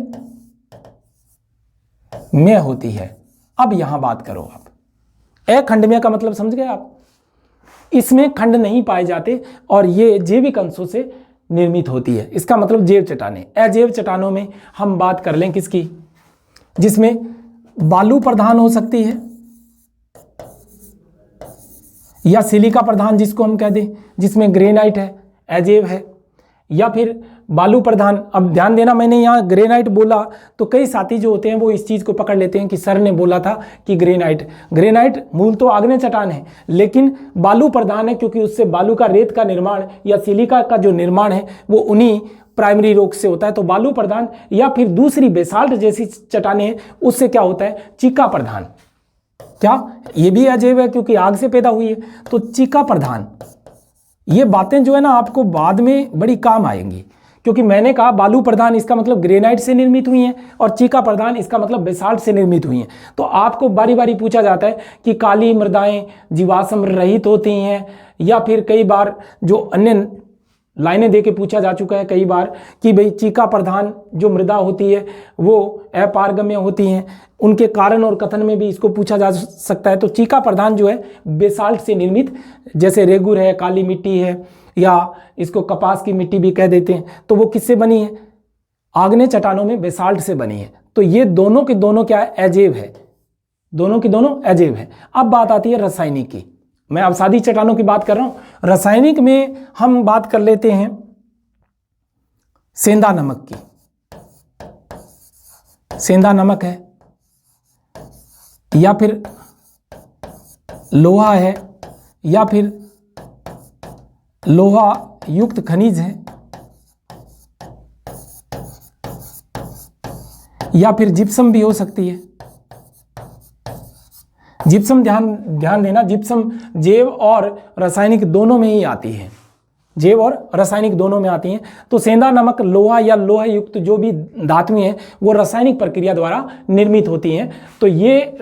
में होती है। अब यहां बात करो आप, अखंडमीय का मतलब समझ गए आप? इसमें खंड नहीं पाए जाते और ये जैविक अंशों से निर्मित होती है, इसका मतलब जैव चट्टानें। अजैव चट्टानों में हम बात कर लें किसकी? जिसमें बालू प्रधान हो सकती है, या सिलिका प्रधान जिसको हम कह दें, जिसमें ग्रेनाइट है, अजैव है, या फिर बालू प्रधान। अब ध्यान देना, मैंने यहाँ ग्रेनाइट बोला तो कई साथी जो होते हैं वो इस चीज़ को पकड़ लेते हैं कि सर ने बोला था कि ग्रेनाइट मूल तो आग्नेय चट्टान है, लेकिन बालू प्रधान है, क्योंकि उससे बालू का रेत का निर्माण या सिलिका का जो निर्माण है वो उन्हीं प्राइमरी रॉक से होता है। तो बालू प्रधान, या फिर दूसरी बेसाल्ट जैसी चट्टानें हैं, उससे क्या होता है? चीका प्रधान। क्या? ये भी अजैव है, क्योंकि आग से पैदा हुई है। तो चीका प्रधान, ये बातें जो है ना आपको बाद में बड़ी काम आएंगी, क्योंकि मैंने कहा बालू प्रधान इसका मतलब ग्रेनाइट से निर्मित हुई हैं, और चीका प्रधान इसका मतलब बेसाल्ट से निर्मित हुई हैं। तो आपको बारी बारी पूछा जाता है कि काली मृदाएं जीवाश्म रहित होती हैं, या फिर कई बार जो अन्य लाइनें दे के पूछा जा चुका है कई बार कि भाई चीका प्रधान जो मृदा होती है वो अपारगम्य होती हैं। उनके कारण और कथन में भी इसको पूछा जा सकता है। तो चीका प्रधान जो है बेसाल्ट से निर्मित, जैसे रेगुर है, काली मिट्टी है, या इसको कपास की मिट्टी भी कह देते हैं, तो वो किससे बनी है? आग्नेय चट्टानों में बेसाल्ट से बनी है। तो ये दोनों के दोनों क्या है? अजैव है। दोनों की दोनों अजैव है। अब बात आती है रासायनिक की। मैं अवसादी चट्टानों की बात कर रहा हूं। रासायनिक में हम बात कर लेते हैं सेंधा नमक की। सेंधा नमक है, या फिर लोहा है, या फिर लोहा युक्त खनिज है, या फिर जिप्सम भी हो सकती है। जिप्सम ध्यान देना, जिप्सम जैव और रासायनिक दोनों में ही आती है। जैव और रासायनिक दोनों में आती हैं। तो सेंधा नमक लोहा या लोहा युक्त जो भी धातुएं हैं वो रासायनिक प्रक्रिया द्वारा निर्मित होती हैं। तो ये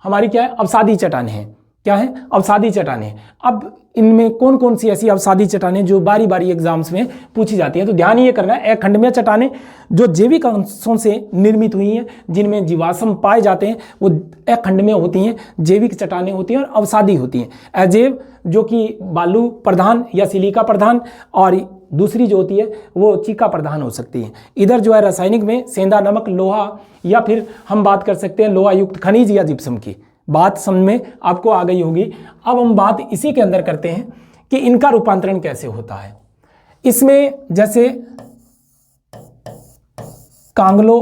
हमारी क्या है? अवसादी चट्टानें हैं। क्या है? अवसादी चट्टानें। अब इनमें कौन कौन सी ऐसी अवसादी चट्टानें जो बारी बारी एग्जाम्स में पूछी जाती हैं, तो ध्यान ये करना है, अखंडमीय चट्टानें जो जैविक अंशों से निर्मित हुई हैं, जिनमें जीवाश्म पाए जाते हैं, वो अखंडमीय होती हैं, जैविक चट्टानें होती हैं और अवसादी होती हैं। अजैव जो कि बालू प्रधान या सिलिका प्रधान, और दूसरी जो होती है वो चीका प्रधान हो सकती है। इधर जो है रासायनिक में सेंधा नमक, लोहा, या फिर हम बात कर सकते हैं लोहा युक्त खनिज या जिप्सम की। बात समझ में आपको आ गई होगी। अब हम बात इसी के अंदर करते हैं कि इनका रूपांतरण कैसे होता है। इसमें जैसे कांगलो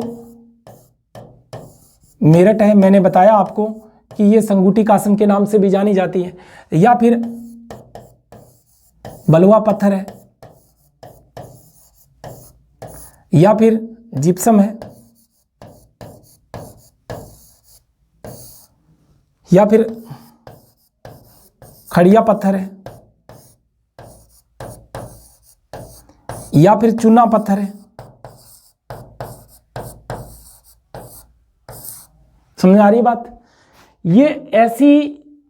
मेरठ है, मैंने बताया आपको कि ये संगुटिकासन के नाम से भी जानी जाती है, या फिर बलुआ पत्थर है, या फिर जिप्सम है, या फिर खड़िया पत्थर है, या फिर चूना पत्थर है। समझ आ रही बात? ये ऐसी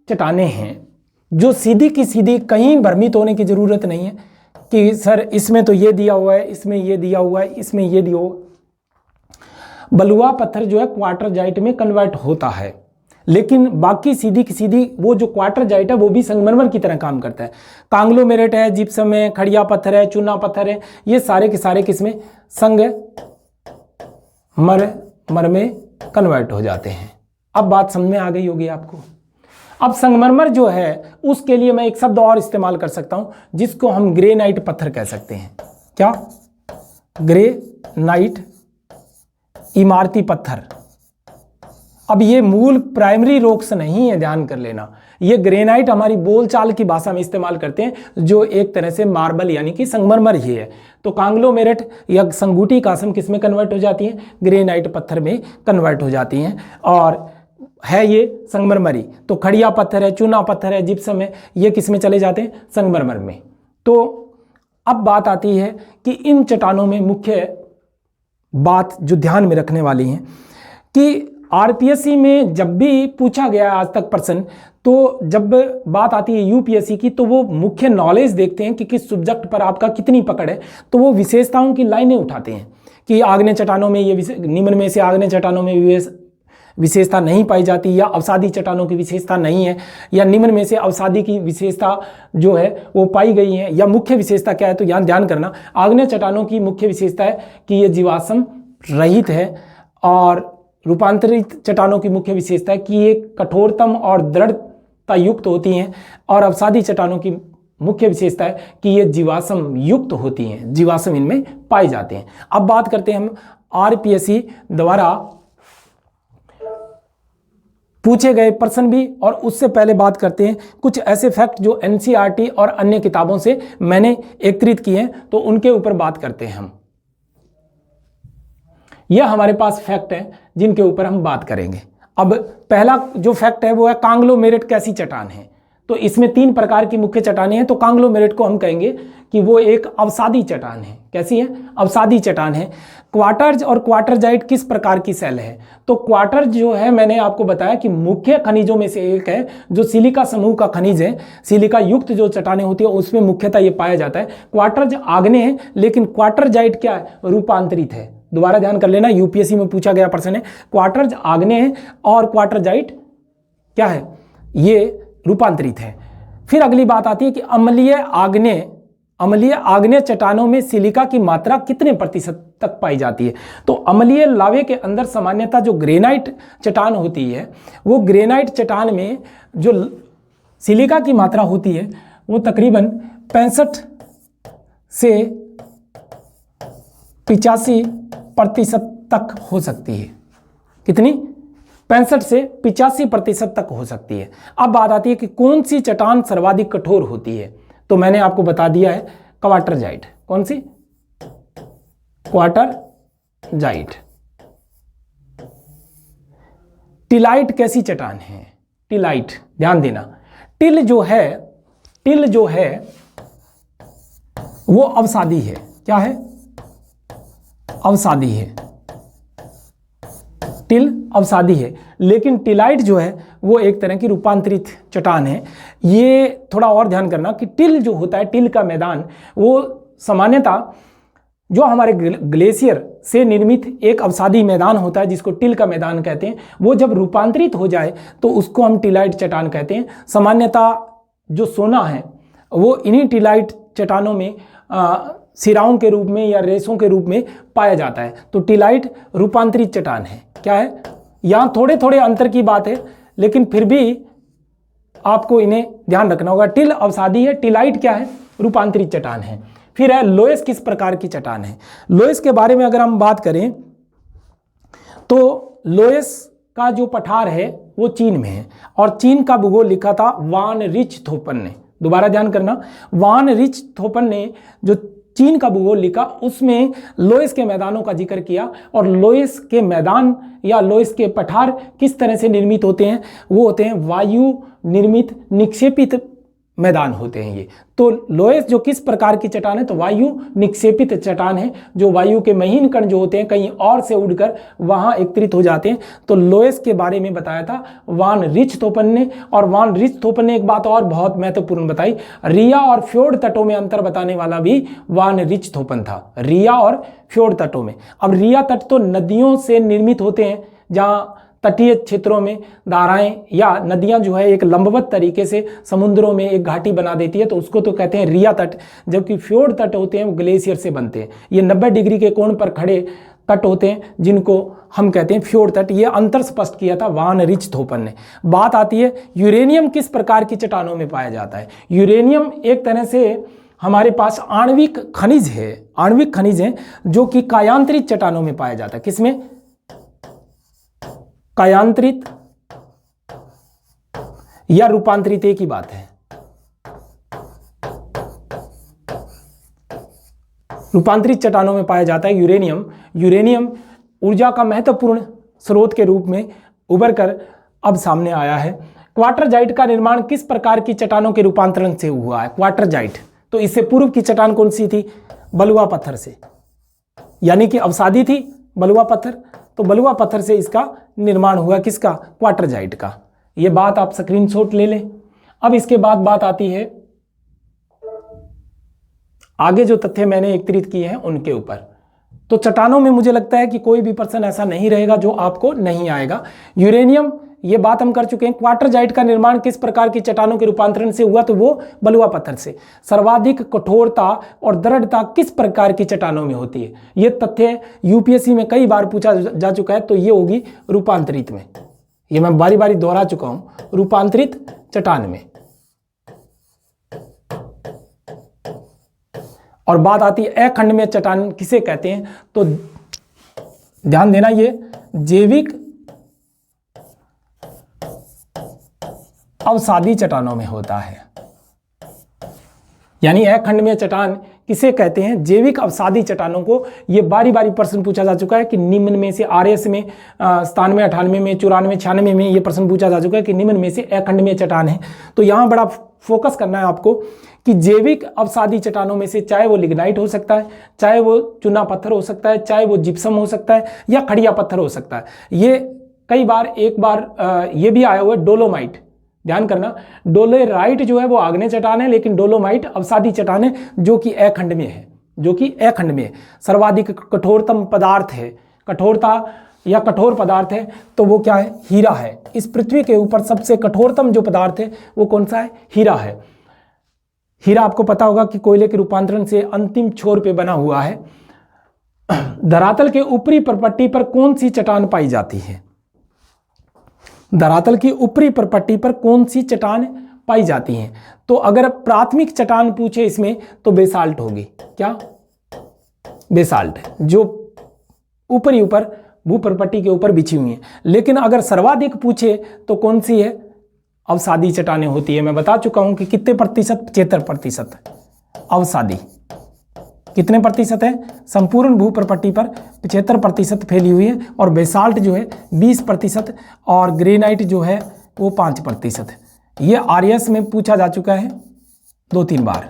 चट्टानें हैं जो सीधी की सीधी, कहीं भ्रमित होने की जरूरत नहीं है कि सर इसमें तो ये दिया हुआ है, इसमें ये दिया हुआ है, इसमें ये दिया हुआ। बलुआ पत्थर जो है क्वार्टरजाइट में कन्वर्ट होता है, लेकिन बाकी सीधी की सीधी वो जो क्वार्टरजाइट है वो भी संगमरमर की तरह काम करता है। कांग्लोमेरेट है, जिप्सम है, खड़िया पत्थर है, चूना पत्थर है, ये सारे के सारे किसमें संगमरमर में कन्वर्ट हो जाते हैं। अब बात समझ में आ गई होगी आपको। अब संगमरमर जो है उसके लिए मैं एक शब्द और इस्तेमाल कर सकता हूं जिसको हम ग्रेनाइट पत्थर कह सकते हैं। क्या? ग्रेनाइट, इमारती पत्थर। अब ये मूल प्राइमरी रॉक्स नहीं है, ध्यान कर लेना। ये ग्रेनाइट हमारी बोलचाल की भाषा में इस्तेमाल करते हैं, जो एक तरह से मार्बल यानी कि संगमरमर ही है। तो कांग्लोमेरेट या संगुटिकासन किस में कन्वर्ट हो जाती हैं? ग्रेनाइट पत्थर में कन्वर्ट हो जाती हैं, और है ये संगमरमरी। तो खड़िया पत्थर है, चूना पत्थर है, जिप्सम है, ये किस में चले जाते हैं? संगमरमर में। तो अब बात आती है कि इन चट्टानों में मुख्य बात जो ध्यान में रखने वाली है कि आरपीएससी में जब भी पूछा गया आज तक प्रश्न, तो जब बात आती है यूपीएससी की, तो वो मुख्य नॉलेज देखते हैं कि किस सब्जेक्ट पर आपका कितनी पकड़ है। तो वो विशेषताओं की लाइनें उठाते हैं कि आग्नेय चट्टानों में ये निम्न में से आग्नेय चट्टानों में विशेषता नहीं पाई जाती, या अवसादी चट्टानों की विशेषता नहीं है, या निम्न में से अवसादी की विशेषता जो है वो पाई गई है, या मुख्य विशेषता क्या है। तो यहाँ ध्यान करना, आग्नेय चट्टानों की मुख्य विशेषता है कि ये जीवाश्म रहित है, और रूपांतरित चट्टानों की मुख्य विशेषता है कि ये कठोरतम और दृढ़ता युक्त होती हैं, और अवसादी चट्टानों की मुख्य विशेषता है कि ये जीवाश्म युक्त होती हैं, जीवाश्म इनमें पाए जाते हैं। अब बात करते हैं हम आरपीएससी द्वारा पूछे गए प्रश्न भी, और उससे पहले बात करते हैं कुछ ऐसे फैक्ट जो एनसीईआरटी और अन्य किताबों से मैंने एकत्रित किए हैं, तो उनके ऊपर बात करते हैं हम। यह हमारे पास फैक्ट है जिनके ऊपर हम बात करेंगे। अब पहला जो फैक्ट है वो है कांग्लोमेरेट कैसी चट्टान है। तो इसमें 3 प्रकार की मुख्य चट्टानें हैं। तो कांग्लोमेरेट को हम कहेंगे कि वो एक अवसादी चट्टान है। कैसी है? अवसादी चट्टान है। क्वार्टर्ज और क्वार्टरजाइट किस प्रकार की सेल है? तो क्वार्टर्ज जो है मैंने आपको बताया कि मुख्य खनिजों में से एक है, जो सिलिका समूह का खनिज है। सिलिका युक्त जो चट्टानें होती है उसमें मुख्यतः ये पाया जाता है। क्वार्टर्ज आग्नेय है, लेकिन क्वार्टरजाइट क्या है? रूपांतरित है। दोबारा ध्यान कर लेना, यूपीएससी में पूछा गया प्रश्न है। क्वार्टर्ज आग्नेय है और क्वार्टरजाइट क्या है? ये रूपांतरित है। फिर अगली बात आती है कि अम्लीय आग्नेय चट्टानों में सिलिका की मात्रा कितने प्रतिशत तक पाई जाती है? तो अम्लीय लावे के अंदर सामान्यतः जो ग्रेनाइट चट्टान होती है, वो ग्रेनाइट चट्टान में जो सिलिका की मात्रा होती है वो तकरीबन 65 से 85% तक हो सकती है। कितनी? 65 से 85% तक हो सकती है। अब बात आती है कि कौन सी चट्टान सर्वाधिक कठोर होती है? तो मैंने आपको बता दिया है क्वार्टरजाइट। कौन सी? क्वार्टरजाइट। टिलाइट कैसी चट्टान है? टिलाइट, ध्यान देना, टिल जो है वो अवसादी है। क्या है? अवसादी है। टिल अवसादी है, लेकिन टिलाइट जो है वो एक तरह की रूपांतरित चट्टान है। ये थोड़ा और ध्यान करना कि टिल जो होता है, टिल का मैदान, वो सामान्यतः जो हमारे ग्लेशियर से निर्मित एक अवसादी मैदान होता है जिसको टिल का मैदान कहते हैं, वो जब रूपांतरित हो जाए तो उसको हम टिलाइट चट्टान कहते हैं। सामान्यतः जो सोना है वो इन्हीं टिलाइट चट्टानों में सिराओं के रूप में या रेसों के रूप में पाया जाता है। तो टिलाइट रूपांतरित चट्टान है। क्या है? यहाँ थोड़े थोड़े अंतर की बात है, लेकिन फिर भी आपको इन्हें ध्यान रखना होगा। टिल अवसादी है, टिलाइट क्या है? रूपांतरित चट्टान है। फिर है लोएस किस प्रकार की चट्टान है? लोएस के बारे में अगर हम बात करें तो लोएस का जो पठार है वो चीन में है, और चीन का भूगोल लिखा था वान रिचथोफन ने। दोबारा ध्यान करना, वान रिचथोफन ने जो चीन का भूगोल लिखा उसमें लोएस के मैदानों का जिक्र किया, और लोएस के मैदान या लोएस के पठार किस तरह से निर्मित होते हैं, वो होते हैं वायु निर्मित निक्षेपित मैदान होते हैं ये। तो लोएस जो किस प्रकार की चट्टान है, तो वायु निक्षेपित चट्टान है, जो वायु के महीन कण जो होते हैं कहीं और से उड़कर वहां एकत्रित हो जाते हैं। तो लोएस के बारे में बताया था वान रिचथोफन ने। और वान रिचथोफन ने एक बात और बहुत महत्वपूर्ण बताई, रिया और फ्योर्ड तटों में अंतर बताने वाला भी वान रिचथोफन था, रिया और फ्योर्ड तटों में। अब रिया तट तो नदियों से निर्मित होते हैं, जहाँ तटीय क्षेत्रों में धाराएं या नदियां जो है एक लंबवत तरीके से समुद्रों में एक घाटी बना देती है, तो उसको तो कहते हैं रिया तट। जबकि फ्योर्ड तट होते हैं वो ग्लेशियर से बनते हैं, ये 90 डिग्री के कोण पर खड़े तट होते हैं जिनको हम कहते हैं फ्योर्ड तट। ये अंतर स्पष्ट किया था वान रिचथोफन ने। बात आती है यूरेनियम किस प्रकार की चट्टानों में पाया जाता है। यूरेनियम एक तरह से हमारे पास आणविक खनिज है जो कि कायांतरित चट्टानों में पाया जाता है। किसमें? कायांतरित या रूपांतरित, एक ही बात है। रूपांतरित चट्टानों में पाया जाता है यूरेनियम। यूरेनियम ऊर्जा का महत्वपूर्ण स्रोत के रूप में उभर कर अब सामने आया है। क्वार्टरजाइट का निर्माण किस प्रकार की चट्टानों के रूपांतरण से हुआ है? क्वार्टरजाइट, तो इससे पूर्व की चट्टान कौन सी थी? बलुआ पत्थर से, यानी कि अवसादी थी बलुआ पत्थर, तो बलुआ पत्थर से इसका निर्माण हुआ। किसका? क्वार्टरजाइट का। ये बात आप स्क्रीनशॉट ले लें। अब इसके बाद बात आती है आगे जो तथ्य मैंने एकत्रित किए हैं उनके ऊपर। तो चट्टानों में मुझे लगता है कि कोई भी पर्सन ऐसा नहीं रहेगा जो आपको नहीं आएगा। यूरेनियम, ये बात हम कर चुके हैं। क्वार्टरजाइट का निर्माण किस प्रकार की चट्टानों के रूपांतरण से हुआ? तो वो बलुआ पत्थर से। सर्वाधिक कठोरता और दृढ़ता किस प्रकार की चट्टानों में होती है? ये तथ्य यूपीएससी में कई बार पूछा जा चुका है, तो ये होगी रूपांतरित में। ये मैं बारी बारी दोहरा चुका हूं, रूपांतरित चट्टान में। और बात आती है अखंडमय चट्टान किसे कहते हैं, तो ध्यान देना, ये जैविक अवसादी चट्टानों में होता है। यानी अखंडमय चट्टान किसे कहते हैं? जैविक अवसादी चट्टानों को। ये बारी बारी प्रश्न पूछा जा चुका है कि निम्न में से आरएस में 97, 98 में, 94, 96 में ये प्रश्न पूछा जा चुका है कि निम्न में से अखंडमय चट्टान है। तो यहां बड़ा फोकस करना है आपको कि जैविक अवसादी चट्टानों में से चाहे वो लिग्नाइट हो सकता है, चाहे वो चूना पत्थर हो सकता है, चाहे वो जिप्सम हो सकता है, या खड़िया पत्थर हो सकता है। ये कई बार, एक बार ये भी आया हुआ है डोलोमाइट। ध्यान करना, डोलेराइट जो है वो आग्नेय चट्टान है, लेकिन डोलोमाइट अवसादी चट्टान है जो कि अखंडमय है, जो कि अखंडमय है। सर्वाधिक कठोरतम पदार्थ है, कठोरता या कठोर पदार्थ है, तो वो क्या है? हीरा है। इस पृथ्वी के ऊपर सबसे कठोरतम जो पदार्थ है वो कौन सा है? हीरा है। हीरा आपको पता होगा कि कोयले के रूपांतरण से अंतिम छोर पे बना हुआ है। धरातल के ऊपरी परपट्टी पर कौन सी चट्टान पाई जाती है? धरातल की ऊपरी परपट्टी पर कौन सी चट्टान पाई जाती हैं? तो अगर प्राथमिक चट्टान पूछे इसमें तो बेसाल्ट होगी। क्या? बेसाल्ट, जो ऊपर भूपरपट्टी के ऊपर बिछी हुई है। लेकिन अगर सर्वाधिक पूछे तो कौन सी है? अवसादी चट्टानें होती है। मैं बता चुका हूं कि कितने प्रतिशत? 75% अवसादी। कितने प्रतिशत है? संपूर्ण भूपरपट्टी पर 75% फैली हुई है, और बेसाल्ट जो है 20% और ग्रेनाइट जो है वो 5%। ये आरएस में पूछा जा चुका है 2-3 बार।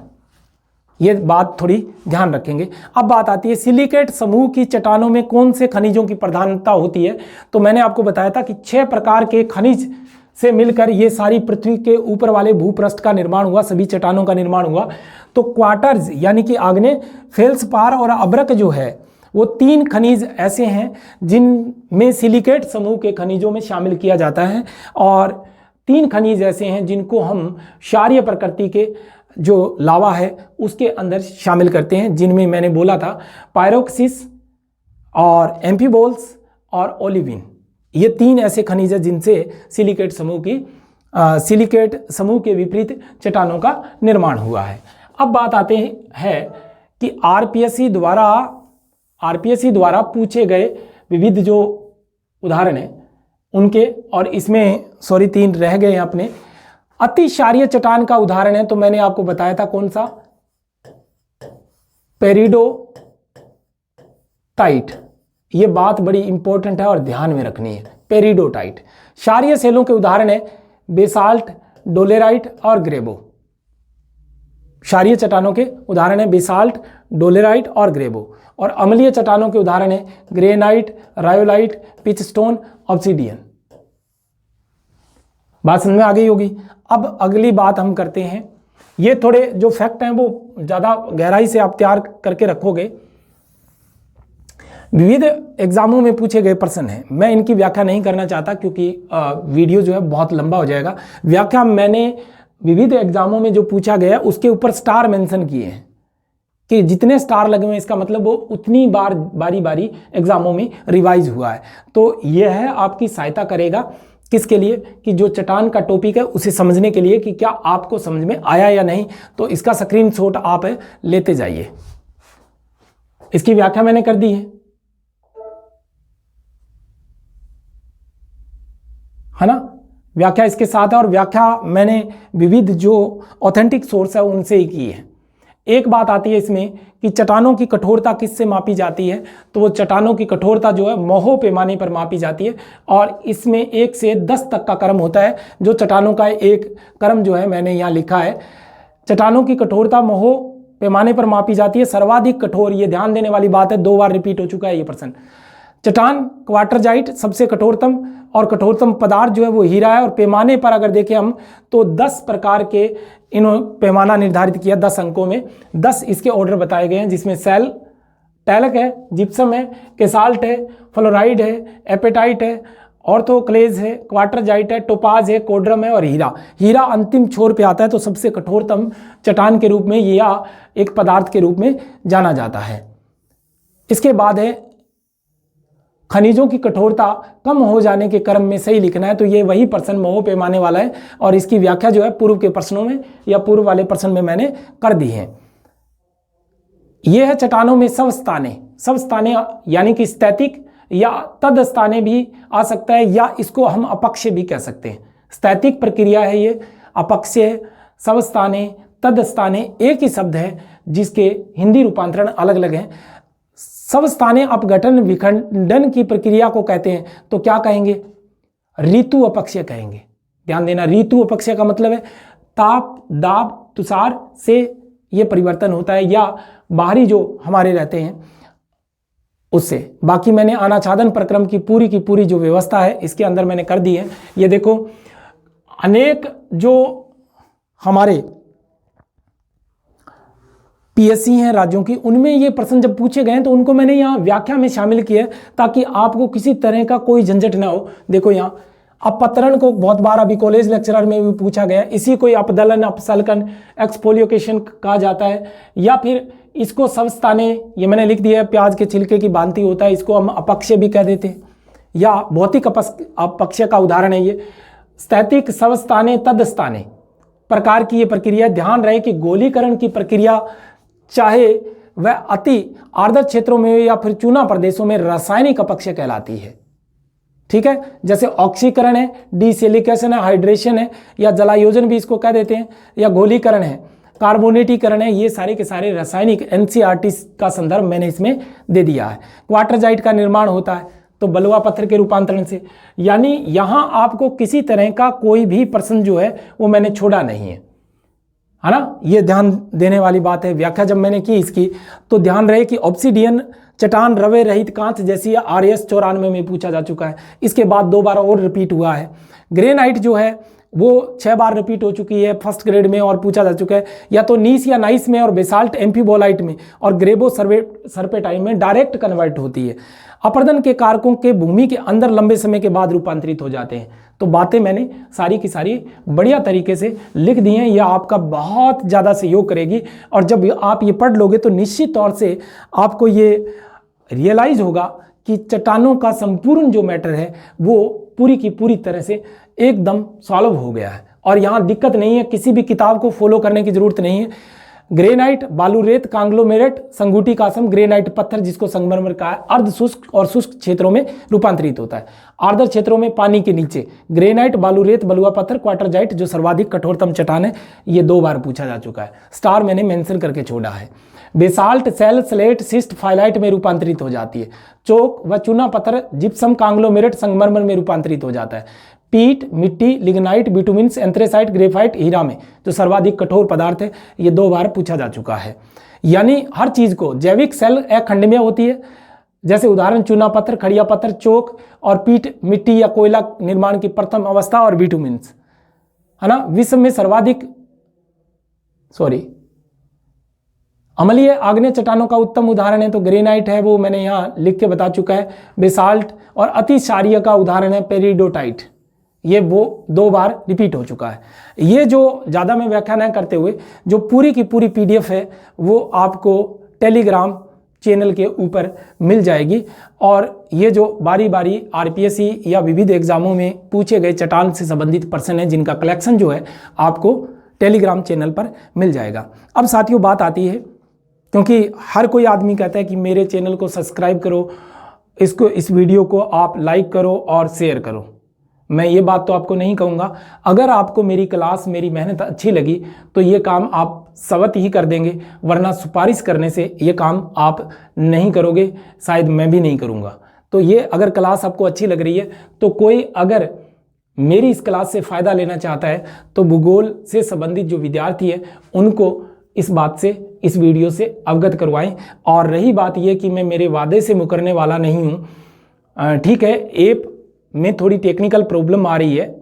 ये बात थोड़ी ध्यान रखेंगे। अब बात आती है सिलिकेट समूह की चट्टानों में कौन से खनिजों की प्रधानता होती है? तो मैंने आपको बताया था कि 6 प्रकार के खनिज से मिलकर ये सारी पृथ्वी के ऊपर वाले भूपृष्ठ का निर्माण हुआ, सभी चट्टानों का निर्माण हुआ। तो क्वार्टर्स यानी कि आग्नेय, फेल्सपार और अब्रक जो है वो 3 खनिज ऐसे हैं जिनमें सिलिकेट समूह के खनिजों में शामिल किया जाता है, और 3 खनिज ऐसे हैं जिनको हम क्षारीय प्रकृति के जो लावा है उसके अंदर शामिल करते हैं, जिनमें मैंने बोला था पायरोक्सिस और एम्फीबोल्स और ओलिविन। ये 3 ऐसे खनिज हैं जिनसे सिलिकेट समूह के विपरीत चट्टानों का निर्माण हुआ है। अब बात आते हैं कि आरपीएससी द्वारा पूछे गए विविध जो उदाहरण है, उनके, और इसमें सॉरी 3 रह गए हैं अपने। अति क्षारीय चट्टान का उदाहरण है तो मैंने आपको बताया था कौन सा, पेरिडोटाइट। ये बात बड़ी इंपॉर्टेंट है और ध्यान में रखनी है। पेरिडोटाइट। क्षारीय शैलों के उदाहरण है बेसाल्ट, डोलेराइट और ग्रेबो। क्षारीय चट्टानों के उदाहरण है बेसाल्ट, डोलेराइट और ग्रेबो। और अम्लीय चट्टानों के उदाहरण है ग्रेनाइट, रायोलाइट, पिचस्टोन, ऑब्सीडियन। बात समझ में आ गई होगी। अब अगली बात हम करते हैं, ये थोड़े जो फैक्ट हैं वो ज़्यादा गहराई से आप तैयार करके रखोगे। विविध एग्जामों में पूछे गए प्रश्न हैं, मैं इनकी व्याख्या नहीं करना चाहता क्योंकि वीडियो जो है बहुत लंबा हो जाएगा। व्याख्या मैंने विविध एग्जामों में जो पूछा गया उसके ऊपर स्टार मेंशन किए हैं कि जितने स्टार लगे हुए हैं इसका मतलब वो उतनी बार बारी बारी एग्जामों में रिवाइज हुआ है। तो यह है आपकी सहायता करेगा किसके लिए, कि जो चट्टान का टॉपिक है उसे समझने के लिए कि क्या आपको समझ में आया या नहीं। तो इसका स्क्रीनशॉट आप लेते जाइए। इसकी व्याख्या मैंने कर दी है ना। व्याख्या इसके साथ है और व्याख्या मैंने विविध जो ऑथेंटिक सोर्स है उनसे ही की है। एक बात आती है इसमें कि चट्टानों की कठोरता किससे मापी जाती है, तो वो चट्टानों की कठोरता जो है महो पैमाने पर मापी जाती है और इसमें 1 से 10 तक का क्रम होता है। जो चट्टानों का एक क्रम जो है मैंने यहाँ लिखा है, चट्टानों की कठोरता महो पैमाने पर मापी जाती है। सर्वाधिक कठोर, ये ध्यान देने वाली बात है, 2 बार रिपीट हो चुका है ये प्रश्न। चट्टान क्वार्टरजाइट सबसे कठोरतम, और कठोरतम पदार्थ जो है वो हीरा है। और पैमाने पर अगर देखें हम तो 10 प्रकार के इन्होंने पैमाना निर्धारित किया, 10 अंकों में 10 इसके ऑर्डर बताए गए हैं, जिसमें सेल टैलक है, जिप्सम है, केसाल्ट है, फ्लोराइड है, एपेटाइट है, ऑर्थोक्लेज है, क्वार्टरजाइट है, टोपाज है, कोड्रम है और हीरा। हीरा अंतिम छोर पे आता है तो सबसे कठोरतम चट्टान के रूप में या एक पदार्थ के रूप में जाना जाता है। इसके बाद है खनिजों की कठोरता कम हो जाने के क्रम में सही लिखना है। तो ये वही प्रश्न महो पैमाने वाला है और इसकी व्याख्या जो है पूर्व के प्रश्नों में या पूर्व वाले प्रश्न में मैंने कर दी है। यह है चट्टानों में सबस्थाने। सबस्थाने यानी कि स्थैतिक या तदस्थाने भी आ सकता है, या इसको हम अपक्षय भी कह सकते हैं। स्थैतिक प्रक्रिया है ये, अपक्षय, सबस्थाने, तदस्थाने एक ही शब्द है जिसके हिंदी रूपांतरण अलग अलग हैं। सबस्थाने अपघटन विखंडन की प्रक्रिया को कहते हैं, तो क्या कहेंगे, ऋतु अपक्षय कहेंगे। ध्यान देना, ऋतु अपक्षय का मतलब है ताप, दाब, तुषार से ये परिवर्तन होता है या बाहरी जो हमारे रहते हैं उससे। बाकी मैंने अनाच्छादन प्रक्रम की पूरी जो व्यवस्था है इसके अंदर मैंने कर दी है। ये देखो, अनेक जो हमारे पीएससी हैं राज्यों की, उनमें ये प्रश्न जब पूछे गए हैं तो उनको मैंने यहाँ व्याख्या में शामिल किया है ताकि आपको किसी तरह का कोई झंझट ना हो। देखो यहाँ अपतरण को बहुत बार अभी कॉलेज लेक्चरर में भी पूछा गया, इसी को अपदलन, अपसल्कन, एक्सफोलिएशन कहा जाता है, या फिर इसको सबस्थाने, ये मैंने लिख दिया है, प्याज के छिलके की भांति होता है, इसको हम अपक्षय भी कह देते हैं, या भौतिक अपक्षय का उदाहरण है ये। स्थैतिक, सबस्थाने, तदस्थाने प्रकार की ये प्रक्रिया। ध्यान रहे कि गोलीकरण की प्रक्रिया चाहे वह अति आर्द्र क्षेत्रों में या फिर चूना प्रदेशों में रासायनिक अपक्षय कहलाती है। ठीक है, जैसे ऑक्सीकरण है, डिसेलिकेशन है, हाइड्रेशन है, या जलायोजन भी इसको कह देते हैं, या गोलीकरण है, कार्बोनेटीकरण है, ये सारे के सारे रासायनिक एनसीईआरटी का संदर्भ मैंने इसमें दे दिया है। क्वार्टरजाइट का निर्माण होता है तो बलुआ पत्थर के रूपांतरण से। यानी यहां आपको किसी तरह का कोई भी प्रश्न जो है वो मैंने छोड़ा नहीं है ना, ये ध्यान देने वाली बात है। व्याख्या जब मैंने की इसकी तो ध्यान रहे कि ऑब्सीडियन चट्टान रवे रहित कांच जैसी RS 94 में पूछा जा चुका है, इसके बाद 2 बार और रिपीट हुआ है। ग्रेनाइट जो है वो 6 बार रिपीट हो चुकी है फर्स्ट ग्रेड में और पूछा जा चुका है, या तो नीस या नाइस में, और बेसाल्ट एम्फीबोलाइट में, और ग्रेबो सर्पेटाइम में डायरेक्ट कन्वर्ट होती है। अपर्दन के कारकों के भूमि के अंदर लंबे समय के बाद रूपांतरित हो जाते हैं। तो बातें मैंने सारी की सारी बढ़िया तरीके से लिख दी हैं, यह आपका बहुत ज़्यादा सहयोग करेगी। और जब आप ये पढ़ लोगे तो निश्चित तौर से आपको ये रियलाइज होगा कि चट्टानों का संपूर्ण जो मैटर है वो पूरी की पूरी तरह से एकदम सॉल्व हो गया है। और यहाँ दिक्कत नहीं है, किसी भी किताब को फॉलो करने की ज़रूरत नहीं है। ग्रेनाइट बालू रेत कांग्लोमेरेट संगूटी कासम ग्रेनाइट पत्थर जिसको संगमरमर का अर्ध शुष्क और शुष्क क्षेत्रों में रूपांतरित होता है। आर्द्र क्षेत्रों में पानी के नीचे ग्रेनाइट बालू रेत बलुआ पत्थर क्वार्टरजाइट जो सर्वाधिक कठोरतम चट्टान है, ये 2 बार पूछा जा चुका है, स्टार मैंने मेंशन करके छोड़ा है। Basalt shale slate schist phyllite में रूपांतरित हो जाती है। चोक व चूना पत्थर जिप्सम कांग्लोमेरेट संगमरमर में रूपांतरित हो जाता है। पीट मिट्टी लिग्नाइट बिटुमिन्स एंथ्रेसाइट ग्रेफाइट हीरा में जो सर्वाधिक कठोर पदार्थ है, ये 2 बार पूछा जा चुका है। यानी हर चीज को जैविक सेल अखंडमय होती है, जैसे उदाहरण चूना पत्थर खड़िया पत्थर चोक और पीट मिट्टी या कोयला निर्माण की प्रथम अवस्था और बिटुमिन्स, है ना। विश्व में सर्वाधिक अम्लीय आग्नेय चट्टानों का उत्तम उदाहरण है तो ग्रेनाइट है, वो मैंने यहाँ लिख के बता चुका है। बेसाल्ट और अति क्षारीय का उदाहरण है पेरिडोटाइट, ये वो 2 बार रिपीट हो चुका है। ये जो ज़्यादा मैं व्याख्या नहीं करते हुए जो पूरी की पूरी PDF है वो आपको टेलीग्राम चैनल के ऊपर मिल जाएगी। और ये जो बारी बारी RPSC या विविध एग्जामों में पूछे गए चट्टान से संबंधित प्रश्न है, जिनका कलेक्शन जो है आपको टेलीग्राम चैनल पर मिल जाएगा। अब साथियों बात आती है, क्योंकि हर कोई आदमी कहता है कि मेरे चैनल को सब्सक्राइब करो, इस वीडियो को आप लाइक करो और शेयर करो। मैं ये बात तो आपको नहीं कहूँगा। अगर आपको मेरी क्लास मेरी मेहनत अच्छी लगी तो ये काम आप स्वत ही कर देंगे, वरना सिफारिश करने से ये काम आप नहीं करोगे, शायद मैं भी नहीं करूँगा। तो ये अगर क्लास आपको अच्छी लग रही है तो कोई अगर मेरी इस क्लास से फ़ायदा लेना चाहता है तो भूगोल से संबंधित जो विद्यार्थी है उनको इस बात से इस वीडियो से अवगत करवाएं। और रही बात ये कि मैं मेरे वादे से मुकरने वाला नहीं हूँ। ठीक है, ऐप में थोड़ी टेक्निकल प्रॉब्लम आ रही है।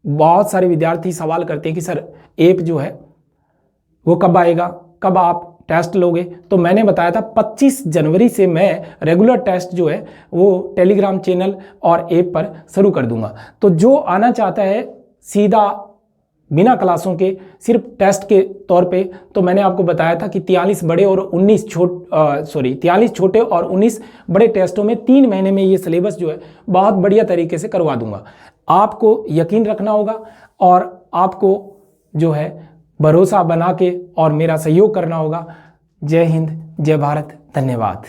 बहुत सारे विद्यार्थी सवाल करते हैं कि सर ऐप जो है वो कब आएगा, कब आप टेस्ट लोगे। तो मैंने बताया था 25 जनवरी से मैं रेगुलर टेस्ट जो है वो टेलीग्राम चैनल और ऐप पर शुरू कर दूंगा। तो जो आना चाहता है सीधा बिना क्लासों के सिर्फ टेस्ट के तौर पे, तो मैंने आपको बताया था कि 43 बड़े और 43 छोटे और 19 बड़े टेस्टों में 3 महीने में ये सिलेबस जो है बहुत बढ़िया तरीके से करवा दूंगा। आपको यकीन रखना होगा और आपको जो है भरोसा बना के और मेरा सहयोग करना होगा। जय हिंद, जय भारत, धन्यवाद।